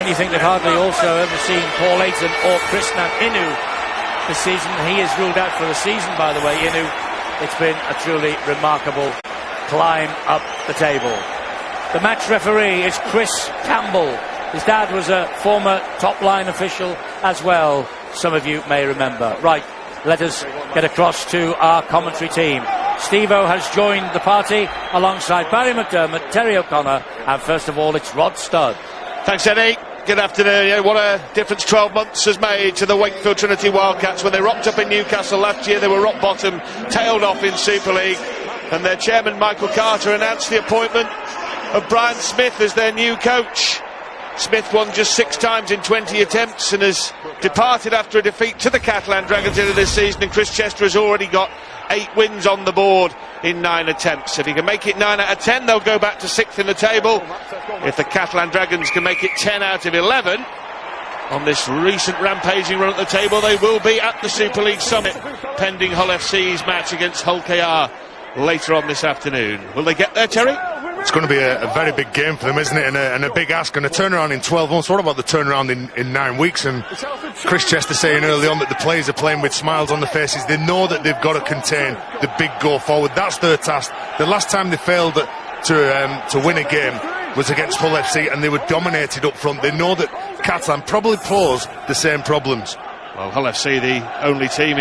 You think they've hardly also ever seen Paul Ayton or Krishnan Inu this season. He is ruled out for the season, by the way, Inu. It's been a truly remarkable climb up the table. The match referee is Chris Campbell. His dad was a former top-line official as well, some of you may remember. Right, let us get across to our commentary team. Steve-O has joined the party alongside Barry McDermott, Terry O'Connor, and first of all, it's Rod Studd. Thanks, Eddie. Good afternoon. Yeah, what a difference 12 months has made to the Wakefield Trinity Wildcats. When they rocked up in Newcastle last year, they were rock bottom, tailed off in Super League, and their chairman, Michael Carter, announced the appointment of Brian Smith as their new coach. Smith won just 6 times in 20 attempts and has departed after a defeat to the Catalan Dragons into this season, and Chris Chester has already got 8 wins on the board in 9 attempts. If he can make it 9 out of 10, they'll go back to 6th in the table. If the Catalan Dragons can make it 10 out of 11 on this recent rampaging run at the table, they will be at the Super League summit, pending Hull FC's match against Hull KR later on this afternoon. Will they get there, Terry? It's going to be a very big game for them, isn't it? And a big ask, and a turnaround in 12 months. What about the turnaround in 9 weeks? And Chris Chester saying early on that the players are playing with smiles on their faces. They know that they've got to contain the big go forward. That's their task. The last time they failed to win a game was against Hull FC, and they were dominated up front. They know that Catalan probably pose the same problems. Well, Hull FC, the only team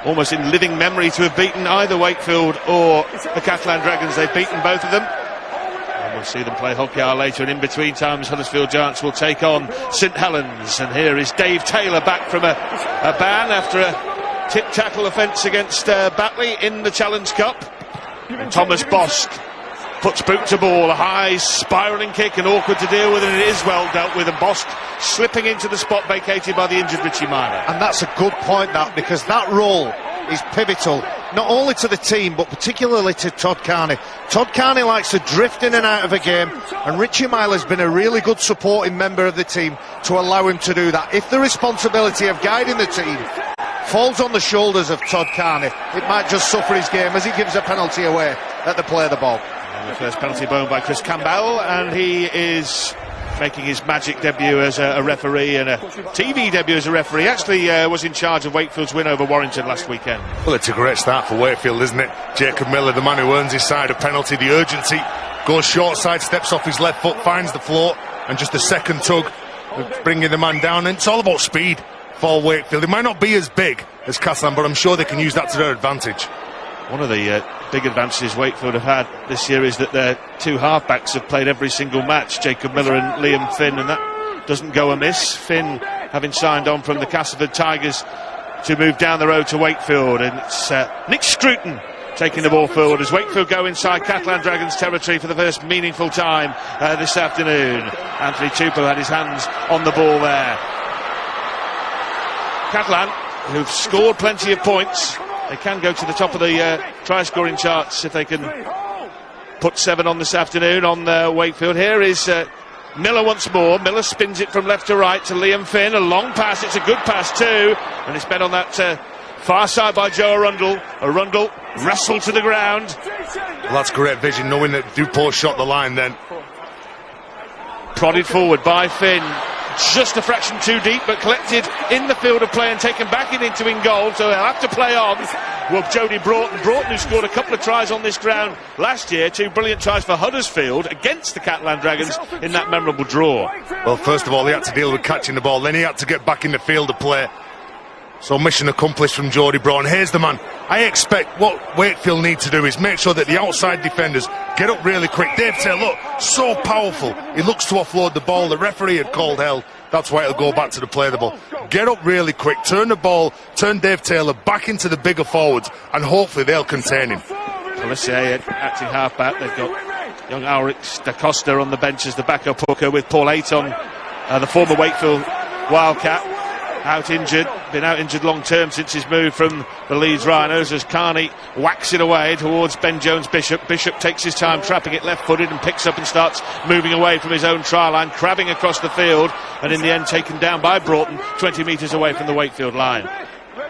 almost in living memory to have beaten either Wakefield or the Catalan Dragons. They've beaten both of them. We'll see them play Hull KR later, and in between times Huddersfield Giants will take on St Helens. And here is Dave Taylor back from a ban after a tip-tackle offence against Batley in the Challenge Cup. And Thomas Bosk puts boot to ball, a high spiralling kick and awkward to deal with, and it is well dealt with, and Bosk slipping into the spot vacated by the injured Richie Miner. And that's a good point, that, because that role is pivotal, not only to the team but particularly to Todd Carney. Todd Carney likes to drift in and out of a game, and Richie Myler's been a really good supporting member of the team to allow him to do that. If the responsibility of guiding the team falls on the shoulders of Todd Carney, it might just suffer his game as he gives a penalty away at the play of the ball. And the first penalty blown by Chris Campbell, and he is making his magic debut as a referee, and a TV debut as a referee. Actually was in charge of Wakefield's win over Warrington last weekend. Well, it's a great start for Wakefield, isn't it? Jacob Miller, the man who earns his side a penalty, the urgency, goes short side, steps off his left foot, finds the floor, and just a second tug, bringing the man down. And it's all about speed for Wakefield. It might not be as big as Catalan, but I'm sure they can use that to their advantage. One of the big advantages Wakefield have had this year is that their 2 halfbacks have played every single match, Jacob Miller and Liam Finn, and that doesn't go amiss. Finn having signed on from the Castleford Tigers to move down the road to Wakefield, and it's Nick Scruton taking the ball forward as Wakefield go inside Catalan Dragons territory for the first meaningful time this afternoon. Anthony Tupou had his hands on the ball there. Catalan, who've scored plenty of points, they can go to the top of the try-scoring charts if they can put 7 on this afternoon on Wakefield. Here is Miller once more. Miller spins it from left to right to Liam Finn. A long pass. It's a good pass too. And it's met on that far side by Joe Arundel. Arundel wrestled to the ground. Well, that's great vision, knowing that Dupont shot the line then. Prodded forward by Finn. Just a fraction too deep, but collected in the field of play and taken back into in goal, so they'll have to play on. Well, Jody Broughton, who scored a couple of tries on this ground last year, 2 brilliant tries for Huddersfield against the Catalan Dragons in that memorable draw. Well, first of all, he had to deal with catching the ball, then he had to get back in the field of play. So mission accomplished from Jody Broughton. Here's the man. I expect what Wakefield need to do is make sure that the outside defenders get up really quick. Dave Taylor, look, so powerful. He looks to offload the ball. The referee had called hell. That's why it'll go back to the play of the ball. Get up really quick, turn the ball, turn Dave Taylor back into the bigger forwards, and hopefully they'll contain him. Felicia acting half-back. They've got young Ulrich Da Costa on the bench as the backup hooker, with Paul Ayton, the former Wakefield Wildcat, been out injured long term since his move from the Leeds Rhinos, as Carney whacks it away towards Ben Jones Bishop. Bishop takes his time trapping it left-footed and picks up and starts moving away from his own try line, crabbing across the field, and in the end taken down by Broughton 20 metres away from the Wakefield line.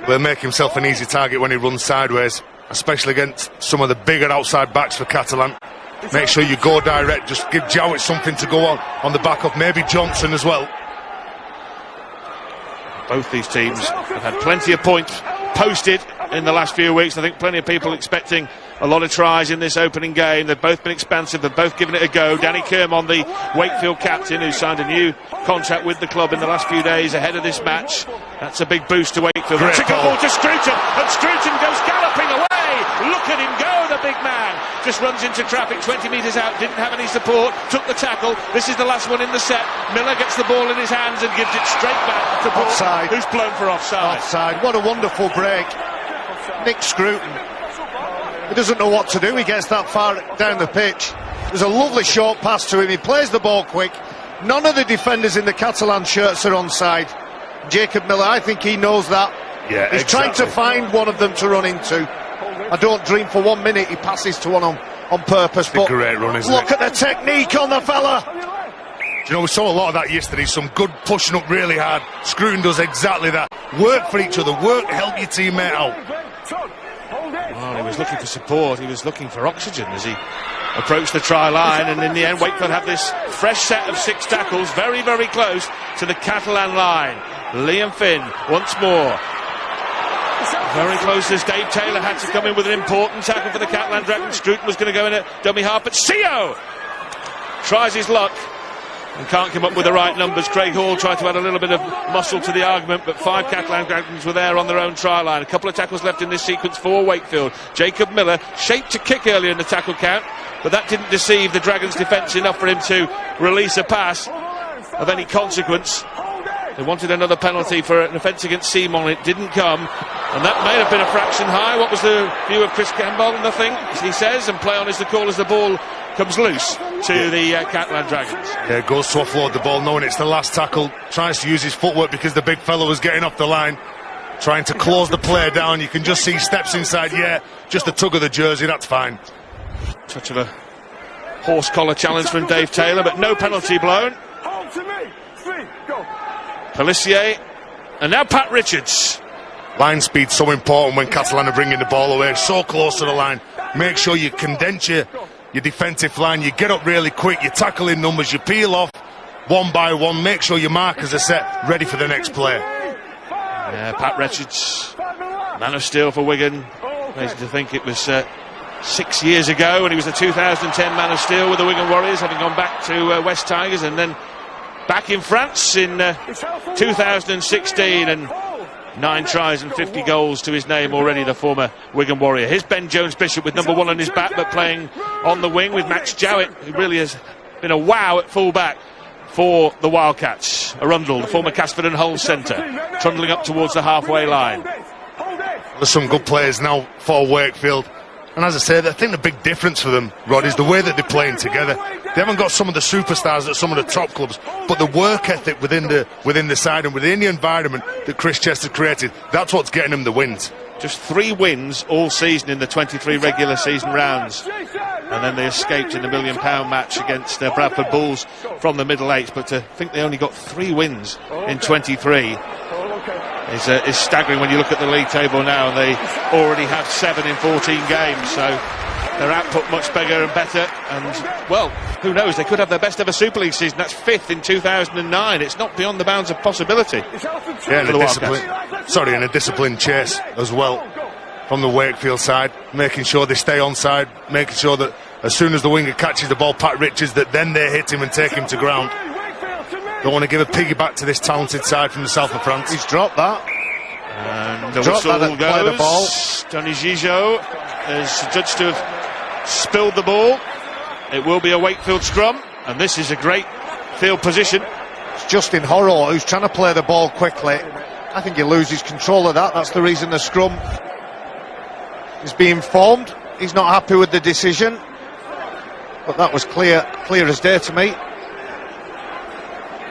Will make himself an easy target when he runs sideways, especially against some of the bigger outside backs for Catalan. Make sure you go direct, just give Jowett something to go on the back of, maybe Johnson as well. Both these teams have had plenty of points posted in the last few weeks. I think plenty of people expecting a lot of tries in this opening game. They've both been expansive, they've both given it a go. Danny Kermon, the Wakefield captain, who signed a new contract with the club in the last few days ahead of this match. That's a big boost to Wakefield. That's a good ball to Scruton, and Scruton goes galloping away. Look at him go, the big man. Just runs into traffic, 20 metres out, didn't have any support, took the tackle. This is the last one in the set. Miller gets the ball in his hands and gives it straight back to Ball, who's blown for offside. Offside. What a wonderful break. Nick Scruton. He doesn't know what to do. He gets that far down the pitch. There's a lovely short pass to him. He plays the ball quick. None of the defenders in the Catalan shirts are onside. Jacob Miller, I think he knows that. Yeah, he's trying to find one of them to run into. I don't dream for 1 minute he passes to one on purpose. But great run, isn't look it? at the technique on the fella. Do you know, we saw a lot of that yesterday. Some good pushing up really hard. Scruton does exactly that. Work for each other. Work to help your teammate out. Well, he was looking for support. He was looking for oxygen as he approached the try line, and in the end Wakefield have this fresh set of 6 tackles very, very close to the Catalan line. Liam Finn once more. Very close as Dave Taylor had to come in with an important tackle for the Catalan Dragons. Scruton was going to go in at dummy half, but Sio tries his luck and can't come up with the right numbers. Craig Hall tried to add a little bit of muscle to the argument, but 5 Catalan Dragons were there on their own try line. A couple of tackles left in this sequence for Wakefield. Jacob Miller shaped to kick earlier in the tackle count, but that didn't deceive the Dragons' defence enough for him to release a pass of any consequence. They wanted another penalty for an offence against Simon. It didn't come, and that may have been a fraction high. What was the view of Chris Campbell? Nothing, as he says, and play on is the call as the ball comes loose to the Catalan Dragons. Yeah, goes to offload the ball, knowing it's the last tackle. Tries to use his footwork because the big fellow was getting off the line, trying to close the player down. You can just see steps inside. Yeah, just a tug of the jersey, that's fine. Touch of a horse collar challenge from Dave Taylor, but no penalty blown. Pelissier, and now Pat Richards. Line speed so important when Catalan are bringing the ball away, so close to the line. Make sure you condense your defensive line, you get up really quick, you tackle in numbers, you peel off one by one, make sure your markers are set, ready for the next play. Yeah, Pat Richards, man of steel for Wigan. Amazing to think it was 6 years ago when he was the 2010 man of steel with the Wigan Warriors, having gone back to West Tigers and then back in France in 2016, and 9 tries and 50 goals to his name already, the former Wigan Warrior. Here's Ben Jones-Bishop with number 1 on his back, but playing on the wing with Max Jowett, who really has been a wow at full-back for the Wildcats. Arundel, the former Casford and Hull centre, trundling up towards the halfway line. There's some good players now for Wakefield, and as I said, I think the big difference for them, Rod, is the way that they're playing together. They haven't got some of the superstars at some of the top clubs, but the work ethic within the side and within the environment that Chris Chester created, that's what's getting them the wins. Just 3 wins all season in the 23 regular season rounds, and then they escaped in the £1 million match against Bradford Bulls from the middle eights, but to think they only got 3 wins in 23 is staggering when you look at the league table now, and they already have 7 in 14 games, so their output much bigger and better, and well, who knows, they could have their best ever Super League season. That's 5th in 2009. It's not beyond the bounds of possibility. Yeah, and a disciplined chase as well from the Wakefield side, making sure they stay onside, making sure that as soon as the winger catches the ball, Pat Richards, that then they hit him and take him to ground. Don't want to give a piggyback to this talented side from the south of France. He's dropped that. And the whistle goes. Tony Gigot is judged to have spilled the ball. It will be a Wakefield scrum, and this is a great field position. It's Justin Horror who's trying to play the ball quickly. I think he loses control of that. That's the reason the scrum is being formed. He's not happy with the decision, but that was clear as day to me.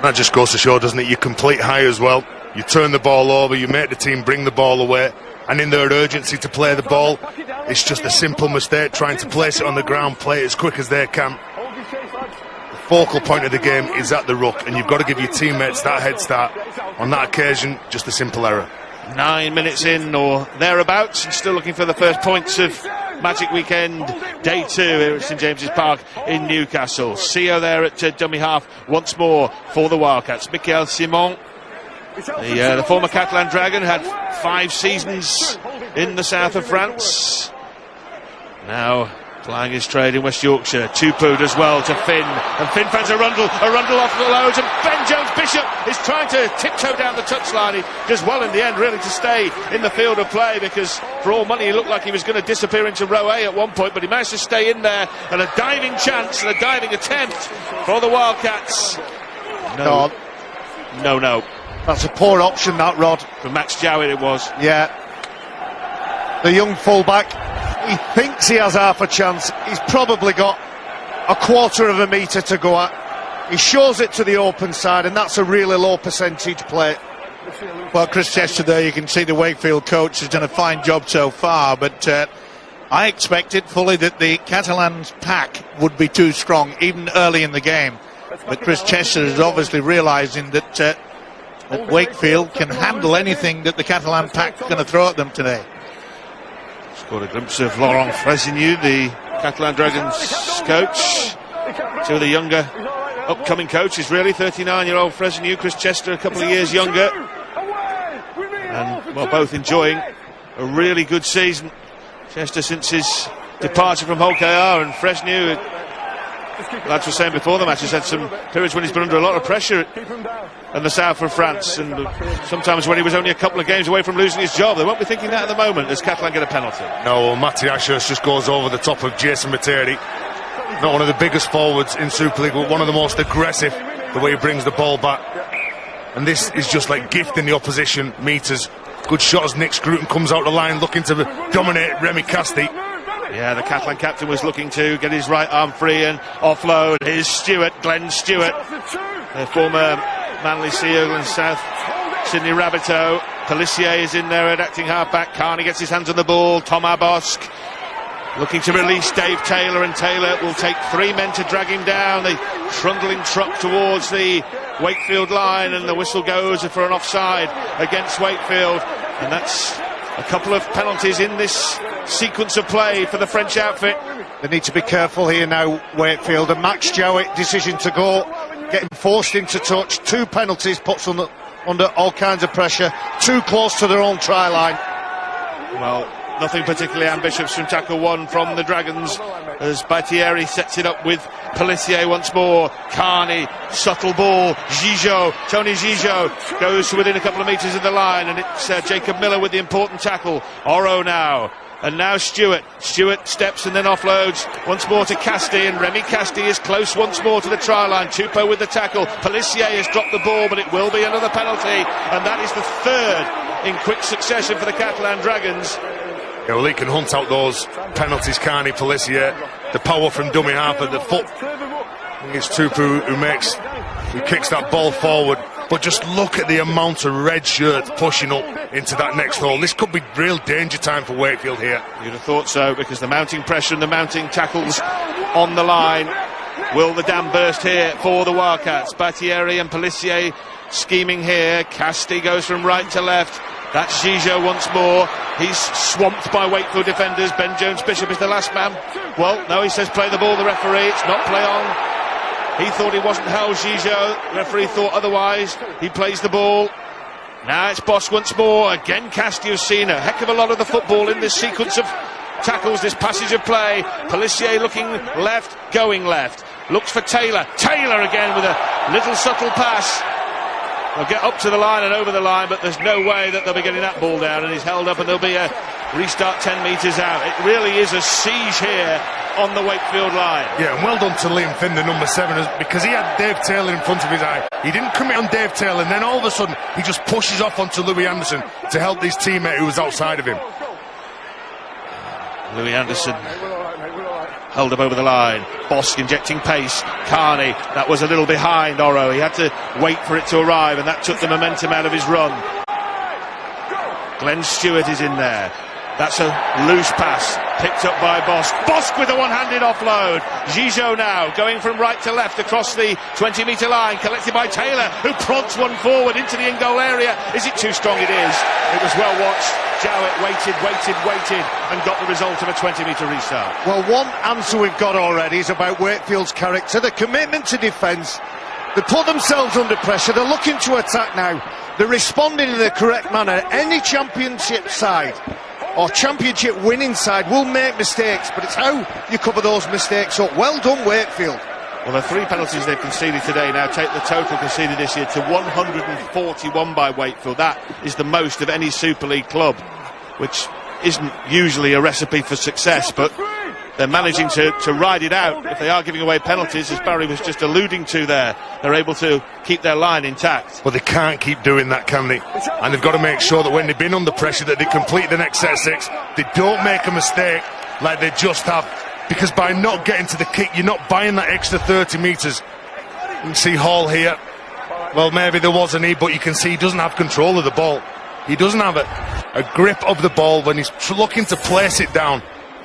That just goes to show, doesn't it? You complete high as well. You turn the ball over, you make the team bring the ball away, and in their urgency to play the ball, it's just a simple mistake trying to place it on the ground, play it as quick as they can. The focal point of the game is at the ruck, and you've got to give your teammates that head start. On that occasion, just a simple error. 9 minutes in or thereabouts, and still looking for the first points of Magic Weekend Day 2 here at St James's Park in Newcastle. Sio there at dummy half once more for the Wildcats. Michael Simon The former Catalan Dragon had 5 seasons in the south of France. Now plying his trade in West Yorkshire. Tupou does well to Finn, and Finn finds a Rundle off the loads, and Ben Jones-Bishop is trying to tiptoe down the touchline. He does well in the end, really, to stay in the field of play, because for all money he looked like he was going to disappear into row A at one point, but he managed to stay in there, and a diving chance and a diving attempt for the Wildcats. No. That's a poor option, that, Rod. For Max Jowett it was. Yeah. The young fullback, he thinks he has half a chance. He's probably got a quarter of a metre to go at. He shows it to the open side, and that's a really low percentage play. Well, Chris Chester there, you can see the Wakefield coach has done a fine job so far, but I expected fully that the Catalans' pack would be too strong, even early in the game. But Chris Chester is obviously realising that Wakefield can handle anything that the Catalan pack is going to throw at them today. Got a glimpse of Laurent Fresneau, the Catalan Dragons coach. Two of the younger upcoming coaches, really. 39-year-old Fresneau, Chris Chester a couple of years younger. And, well, both enjoying a really good season. Chester since his departure from Hull KR, and Fresneau, lads were saying before the match, has had some periods when he's been under a lot of pressure in the south of France, and sometimes when he was only a couple of games away from losing his job. They won't be thinking that at the moment as Catalan get a penalty. No, Matiashos just goes over the top of Jason Materi. Not one of the biggest forwards in Super League, but one of the most aggressive, the way he brings the ball back. And this is just like gifting the opposition meters. Good shot as Nick Scruton comes out the line looking to dominate Remy Casti. Yeah, the Catalan captain was looking to get his right arm free and offload. Here's Stewart, Glenn Stewart, the former Manly Sea Eagle and South Sydney Rabbitoh. Pelissier is in there at acting half-back. Carney gets his hands on the ball. Tom Abosk looking to release Dave Taylor, and Taylor will take 3 men to drag him down. The trundling truck towards the Wakefield line, and the whistle goes for an offside against Wakefield. And that's a couple of penalties in this sequence of play for the French outfit. They need to be careful here now, Wakefield. And Max Jowett, decision to go, getting forced into touch. 2 penalties, puts under all kinds of pressure. Too close to their own try line. Well, nothing particularly ambitious from tackle 1 from the Dragons, as Baitieri sets it up with Pelissier once more. Carney, subtle ball. Tony Gigot goes to within a couple of metres of the line, and it's Jacob Miller with the important tackle. Oro now. And now Stewart steps and then offloads once more to Casti, and Remy Casti is close once more to the try line. Tupou with the tackle. Pelissier has dropped the ball, but it will be another penalty, and that is the 3rd in quick succession for the Catalan Dragons. Yeah, well, he can hunt out those penalties, Carney, Pelissier. The power from dummy half at the foot. I think it's Tupou who kicks that ball forward. But just look at the amount of red shirts pushing up into that next hole. This could be real danger time for Wakefield here. You'd have thought so, because the mounting pressure and the mounting tackles on the line. Will the dam burst here for the Wildcats? Baitieri and Pelissier scheming here. Casti goes from right to left. That's Gigot once more. He's swamped by Wakefield defenders. Ben Jones-Bishop is the last man. Well, no, he says play the ball, the referee. It's not play on. He thought he wasn't held, Gigot. The referee thought otherwise. He plays the ball. Now it's Bosch once more. Again, Casti has seen a heck of a lot of the football in this sequence of tackles, this passage of play. Pelissier looking left, going left. Looks for Taylor. Taylor again with a little subtle pass. They'll get up to the line and over the line, but there's no way that they'll be getting that ball down, and he's held up, and there'll be a restart 10 metres out. It really is a siege here on the Wakefield line. Yeah, and well done to Liam Finn, the number 7, because he had Dave Taylor in front of his eye. He didn't commit on Dave Taylor, and then all of a sudden he just pushes off onto Louis Anderson to help his teammate who was outside of him. Louis Anderson held up over the line. Bosch injecting pace. Carney, that was a little behind Oro. He had to wait for it to arrive, and that took the momentum out of his run. Glenn Stewart is in there. That's a loose pass, picked up by Bosch. Bosch with a one-handed offload. Gigot now going from right to left across the 20-metre line, collected by Taylor, who prods one forward into the in-goal area. Is it too strong? It is. It was well watched. Jowett waited, and got the result of a 20-metre restart. Well, one answer we've got already is about Wakefield's character. The commitment to defence They put themselves under pressure. They're looking to attack now. They're responding in the correct manner. Any championship side or championship winning side will make mistakes, but it's how you cover those mistakes up. Well done, Wakefield. Well, the 3 penalties they've conceded today now take the total conceded this year to 141 by Wakefield. That is the most of any Super League club, which isn't usually a recipe for success, but they're managing to ride it out. If they are giving away penalties, as Barry was just alluding to there, they're able to keep their line intact. But they can't keep doing that, can they? And they've got to make sure that when they've been under pressure that they complete the next set of 6. They don't make a mistake like they just have, because by not getting to the kick, you're not buying that extra 30 metres. You can see Hall here. Well, maybe there was a need, but you can see he doesn't have control of the ball. He doesn't have a grip of the ball when he's looking to place it down.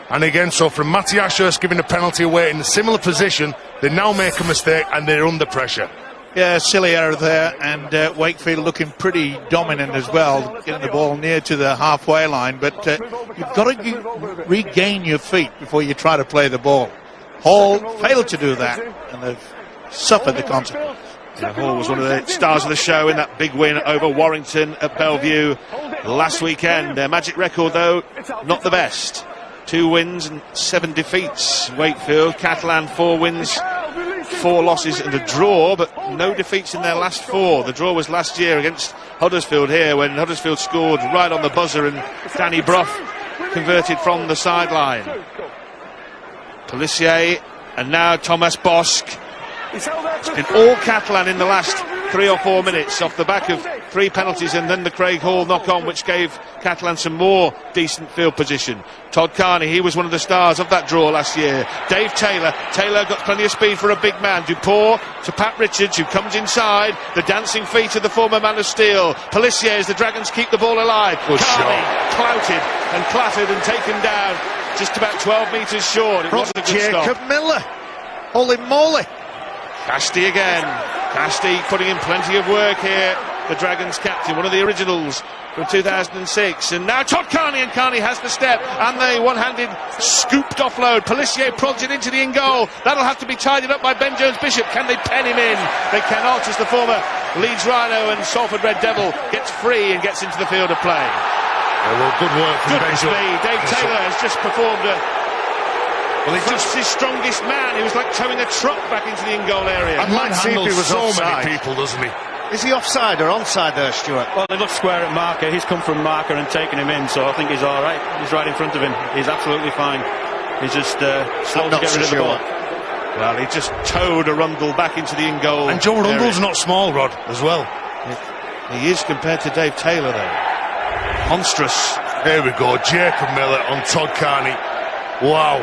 And again, so from Matty Ashurst giving a penalty away in a similar position, they now make a mistake and they're under pressure. Yeah, silly error there, and Wakefield looking pretty dominant as well, getting the ball near to the halfway line, but you've got to regain your feet before you try to play the ball. Hall failed to do that, and they've suffered the consequences. Yeah, Hall was one of the stars of the show in that big win over Warrington at Bellevue last weekend. Their magic record, though, not the best. 2 wins and 7 defeats. Wakefield, Catalan, 4 wins, 4 losses and a draw, but no defeats in their last 4. The draw was last year against Huddersfield here, when Huddersfield scored right on the buzzer and Danny Brough converted from the sideline. Pelissier and now Thomas Bosk. It's been all Catalan in the last 3 or 4 minutes off the back of 3 penalties and then the Craig Hall knock-on, which gave Catalan some more decent field position. Todd Carney, he was one of the stars of that draw last year. Dave Taylor got plenty of speed for a big man. Dupont to Pat Richards, who comes inside. The dancing feet of the former Man of Steel. Pelissier as the Dragons keep the ball alive. Carney clouted and clattered and taken down just about 12 metres short. It wasn't a good Jacob stop. Miller, holy moly. Casty again. Casty putting in plenty of work here. The Dragons captain, one of the originals from 2006. And now Todd Carney, and Carney has the step. And the one-handed scooped offload. Pelissier prods it into the in-goal. That'll have to be tidied up by Ben Jones-Bishop. Can they pen him in? They cannot, as the former Leeds Rhino and Salford Red Devil gets free and gets into the field of play. Well, good work from Ben Jones. Dave Taylor has just performed just his strongest man. He was like towing a truck back into the in-goal area. And manhandles so many people, doesn't he? Is he offside or onside there, Stuart? Well, they look square at marker. He's come from marker and taken him in, so I think he's all right. He's right in front of him. He's absolutely fine. He's just slow to get rid of the ball. Well, he just towed Arundel back into the in-goal. And Joe Arundel's not small, Rod, as well. He is compared to Dave Taylor, though. Monstrous. There we go, Jacob Miller on Todd Carney. Wow.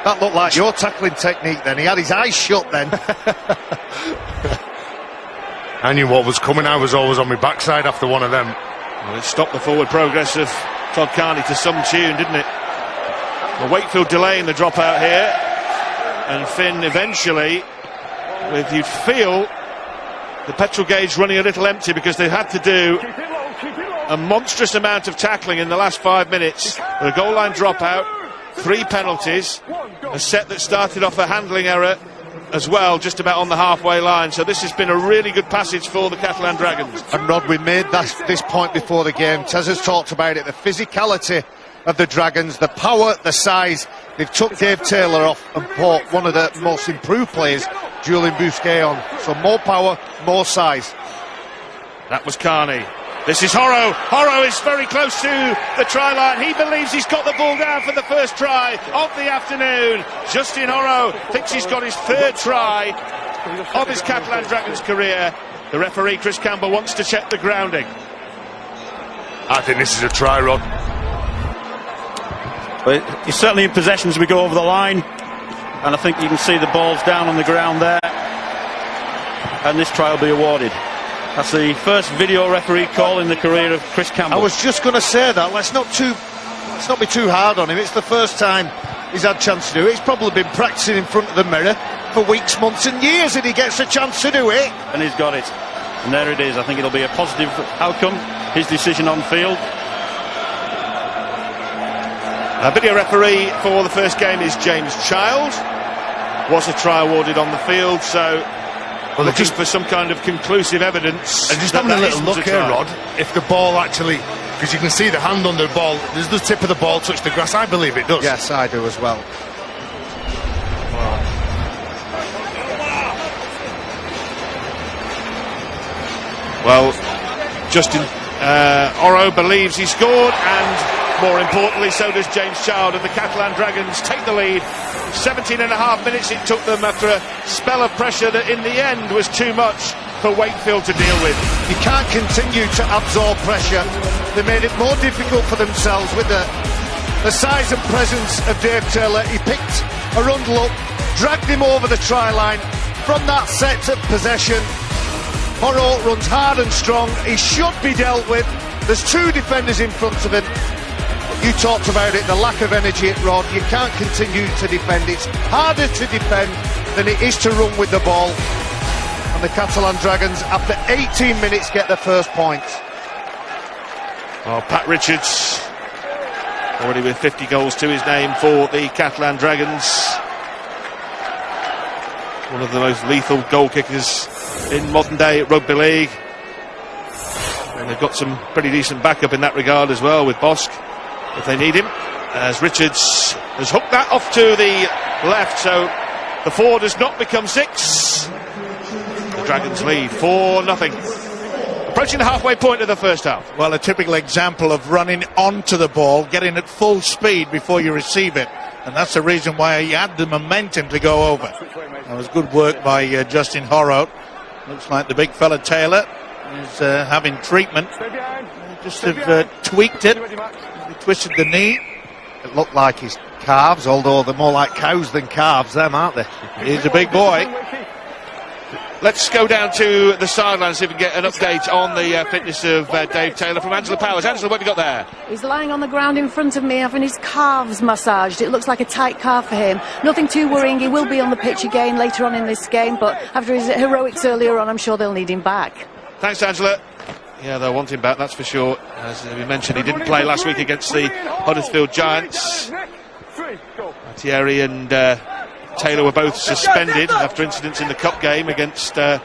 That looked like your tackling technique then. He had his eyes shut then. I knew what was coming. I was always on my backside after one of them. Well, it stopped the forward progress of Todd Carney to some tune, didn't it? Well, Wakefield delaying the dropout here. And Finn eventually, with, you'd feel, the petrol gauge running a little empty, because they had to do a monstrous amount of tackling in the last 5 minutes. With a goal line dropout, 3 penalties, a set that started off a handling error as well, just about on the halfway line. So this has been a really good passage for the Catalan Dragons. And Rod, we made this point before the game. Tez has talked about it, the physicality of the Dragons, the power, the size. They've took Dave Taylor off and put one of the most improved players, Julian Bousquet, on. So more power, more size. That was Carney. This is Horrow. Horrow is very close to the try line. He believes he's got the ball down for the first try of the afternoon. Justin Horrow thinks he's got his 3rd try of his Catalan Dragons career. The referee, Chris Campbell, wants to check the grounding. I think this is a try, Rod. But he's certainly in possession as we go over the line. And I think you can see the ball's down on the ground there. And this try will be awarded. That's the first video referee call in the career of Chris Campbell. I was just going to say that. Let's not be too hard on him. It's the first time he's had a chance to do it. He's probably been practicing in front of the mirror for weeks, months and years, and he gets a chance to do it. And he's got it. And there it is. I think it'll be a positive outcome. His decision on field. A video referee for the first game is James Child. Was a try awarded on the field, so... looking for some kind of conclusive evidence. And just that having a that little isn't look a here, try. Rod, if the ball actually, because you can see the hand on the ball, does the tip of the ball touch the grass? I believe it does. Yes, I do as well. Well, Justin Oro believes he scored, and more importantly, so does James Child, and the Catalan Dragons take the lead. 17 and a half minutes it took them after a spell of pressure that in the end was too much for Wakefield to deal with. You can't continue to absorb pressure. They made it more difficult for themselves with the size and presence of Dave Taylor. He picked Arundel up, dragged him over the try line. From that set of possession, Horo runs hard and strong. He should be dealt with. There's two defenders in front of him. You talked about it, the lack of energy at Rod. You can't continue to defend. It's harder to defend than it is to run with the ball. And the Catalan Dragons, after 18 minutes, get their first point. Oh, Pat Richards, already with 50 goals to his name for the Catalan Dragons. One of the most lethal goal kickers in modern day rugby league. And they've got some pretty decent backup in that regard as well with Bosk, if they need him, as Richards has hooked that off to the left, so the 4 does not become 6. The Dragons lead 4-0, approaching the halfway point of the first half. Well, a typical example of running onto the ball, getting at full speed before you receive it, and that's the reason why he had the momentum to go over. That was good work by Justin Horo. Looks like the big fella Taylor is having treatment. Just have tweaked it. He twisted the knee. It looked like his calves, although they're more like cows than calves, them, aren't they? He's a big boy. Let's go down to the sidelines, see if we can get an update on the fitness of Dave Taylor from Angela Powers. Angela, what have you got there? He's lying on the ground in front of me having his calves massaged. It looks like a tight calf for him. Nothing too worrying. He will be on the pitch again later on in this game, but after his heroics earlier on, I'm sure they'll need him back. Thanks, Angela. Yeah, they'll want him back, that's for sure. As we mentioned, he didn't play last week against the Huddersfield Giants. Thierry and Taylor were both suspended after incidents in the cup game against the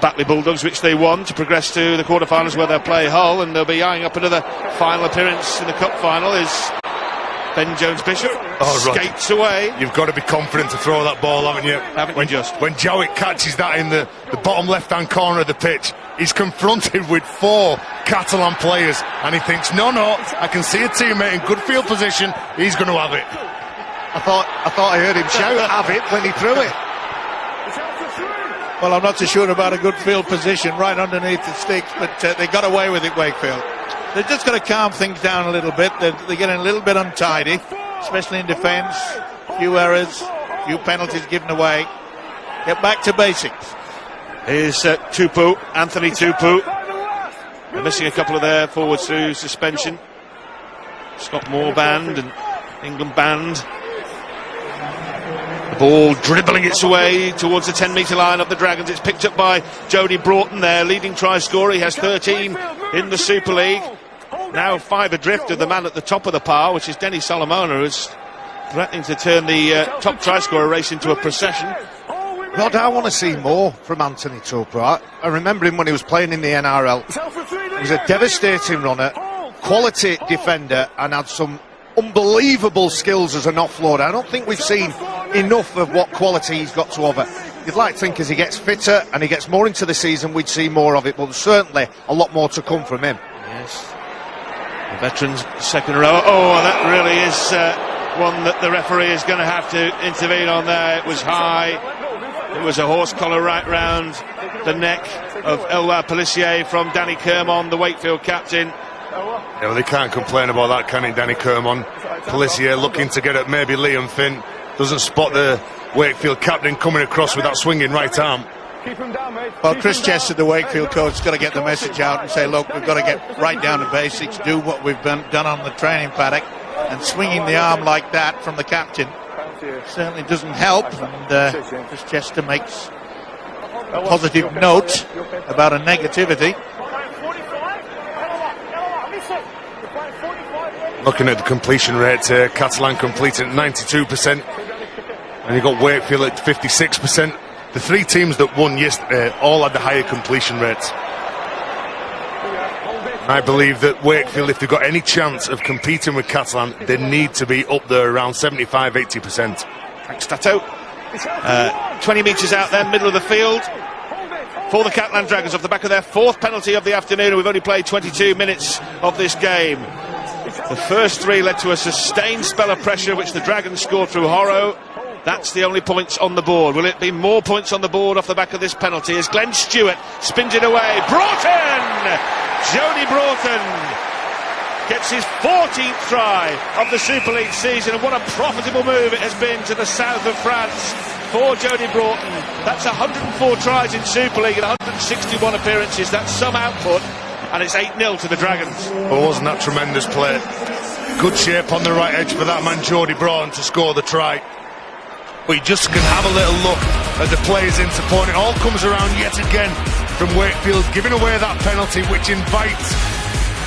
Batley Bulldogs, which they won to progress to the quarterfinals where they'll play Hull, and they'll be eyeing up another final appearance in the cup final as Ben Jones-Bishop skates away. You've got to be confident to throw that ball, haven't you? When Jowett catches that in the bottom left-hand corner of the pitch, he's confronted with 4 Catalan players, and he thinks, no, I can see a teammate in good field position, he's going to have it. I thought I heard him shout, have it, when he threw it. Well, I'm not so sure about a good field position right underneath the sticks, but they got away with it, Wakefield. They're just got to calm things down a little bit. They're getting a little bit untidy, especially in defence. A few errors, a few penalties given away. Get back to basics. Here's Tupou, Anthony Tupou. They're missing a couple of their forwards through suspension. Scott Moore banned and England banned. The ball dribbling its way towards the 10-metre line of the Dragons. It's picked up by Jody Broughton, their leading try scorer. He has 13 in the Super League. Now 5 adrift of the man at the top of the pile, which is Denny Solomona, who's threatening to turn the top try scorer race into a procession. Rod, I want to see more from Anthony Tupou. I remember him when he was playing in the NRL. He was a devastating runner, quality defender, and had some unbelievable skills as an offloader. I don't think we've seen enough of what quality he's got to offer. You'd like to think as he gets fitter and he gets more into the season, we'd see more of it, but certainly a lot more to come from him. Yes. The veteran's second row. Oh, that really is one that the referee is going to have to intervene on there. It was high. It was a horse collar right round the neck of Elwar Pelissier from Danny Kermon, the Wakefield captain. Yeah, well, they can't complain about that, can he, Danny Kermon? Pelissier looking to get at maybe Liam Finn. Doesn't spot the Wakefield captain coming across with that swinging right arm. Well, Chris Chester, the Wakefield coach, has got to get the message out and say, look, we've got to get right down to basics, do what we've done on the training paddock, and swinging the arm like that from the captain certainly doesn't help. And Chris Chester makes a positive note about a negativity. Looking at the completion rate here, Catalan completing at 92%, and you've got Wakefield at 56%. The three teams that won yesterday all had the higher completion rates. I believe that Wakefield, if they've got any chance of competing with Catalan, they need to be up there around 75-80%. Thanks, Tato. 20 metres out there, middle of the field for the Catalan Dragons, off the back of their fourth penalty of the afternoon. We've only played 22 minutes of this game. The first three led to a sustained spell of pressure, which the Dragons scored through Horo. That's the only points on the board. Will it be more points on the board off the back of this penalty as Glenn Stewart spins it away? Broughton! Jody Broughton gets his 14th try of the Super League season, and what a profitable move it has been to the south of France for Jody Broughton. That's 104 tries in Super League and 161 appearances. That's some output, and it's 8-0 to the Dragons. Well, wasn't that tremendous play? Good shape on the right edge for that man Jody Broughton to score the try. But you just can have a little look at the players into point. It all comes around yet again from Wakefield, giving away that penalty, which invites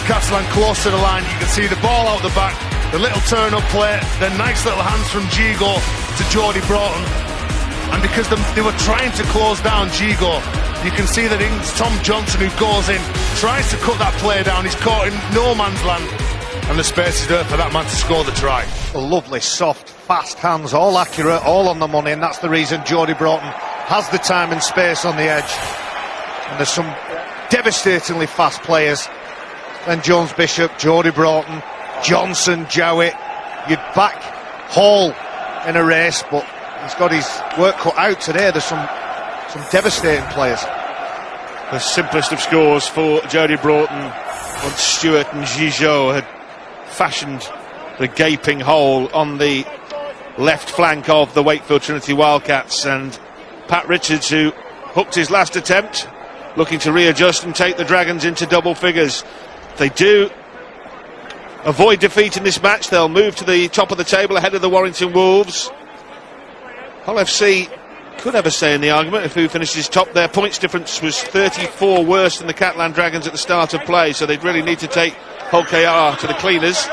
Catalan close to the line. You can see the ball out the back, the little turn-up play, the nice little hands from Gigo to Jody Broughton. And because they were trying to close down Gigo, you can see that it's Tom Johnson who goes in, tries to cut that play down. He's caught in no man's land, and the space is there for that man to score the try. Lovely, soft, fast hands, all accurate, all on the money, and that's the reason Jody Broughton has the time and space on the edge. And there's some devastatingly fast players. Then Jones Bishop, Jody Broughton, Johnson, Jowett. You'd back Hall in a race, but he's got his work cut out today. There's some devastating players. The simplest of scores for Jody Broughton once Stewart and Gigot had fashioned the gaping hole on the left flank of the Wakefield Trinity Wildcats, and Pat Richards, who hooked his last attempt, looking to readjust and take the Dragons into double figures. If they do avoid defeat in this match, they'll move to the top of the table ahead of the Warrington Wolves. Hull FC could have a say in the argument if who finishes top. Their points difference was 34 worse than the Catalan Dragons at the start of play, so they'd really need to take Hull KR to the cleaners.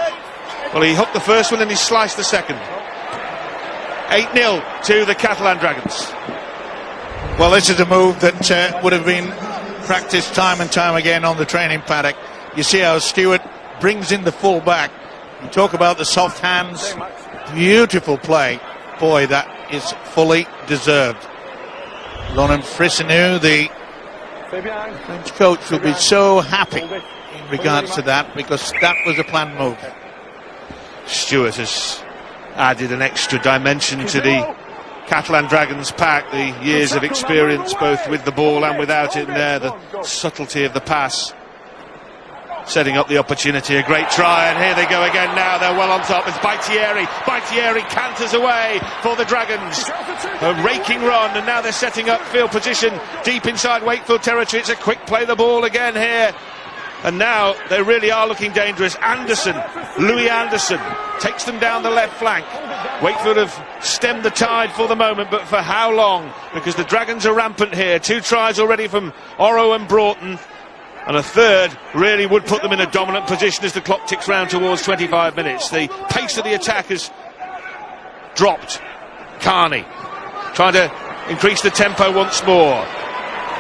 Well, he hooked the first one and he sliced the second. 8-0 to the Catalan Dragons. Well, this is a move that would have been practiced time and time again on the training paddock. You see how Stewart brings in the full back. You talk about the soft hands. Beautiful play. Boy, that is fully deserved. Laurent Frissinu, the French coach, will be so happy in regards to that, because that was a planned move. Stewart has added an extra dimension to the Catalan Dragons pack, the years of experience both with the ball and without it in there, the subtlety of the pass, setting up the opportunity. A great try, and here they go again now. They're well on top. It's Baitieri canters away for the Dragons. A raking run, and now they're setting up field position deep inside Wakefield territory. It's a quick play the ball again here, and now they really are looking dangerous. Louis Anderson takes them down the left flank. Wakefield have stemmed the tide for the moment, but for how long? Because the Dragons are rampant here. 2 tries already from Oro and Broughton, and a third really would put them in a dominant position as the clock ticks round towards 25 minutes. The pace of the attack has dropped. Carney trying to increase the tempo once more.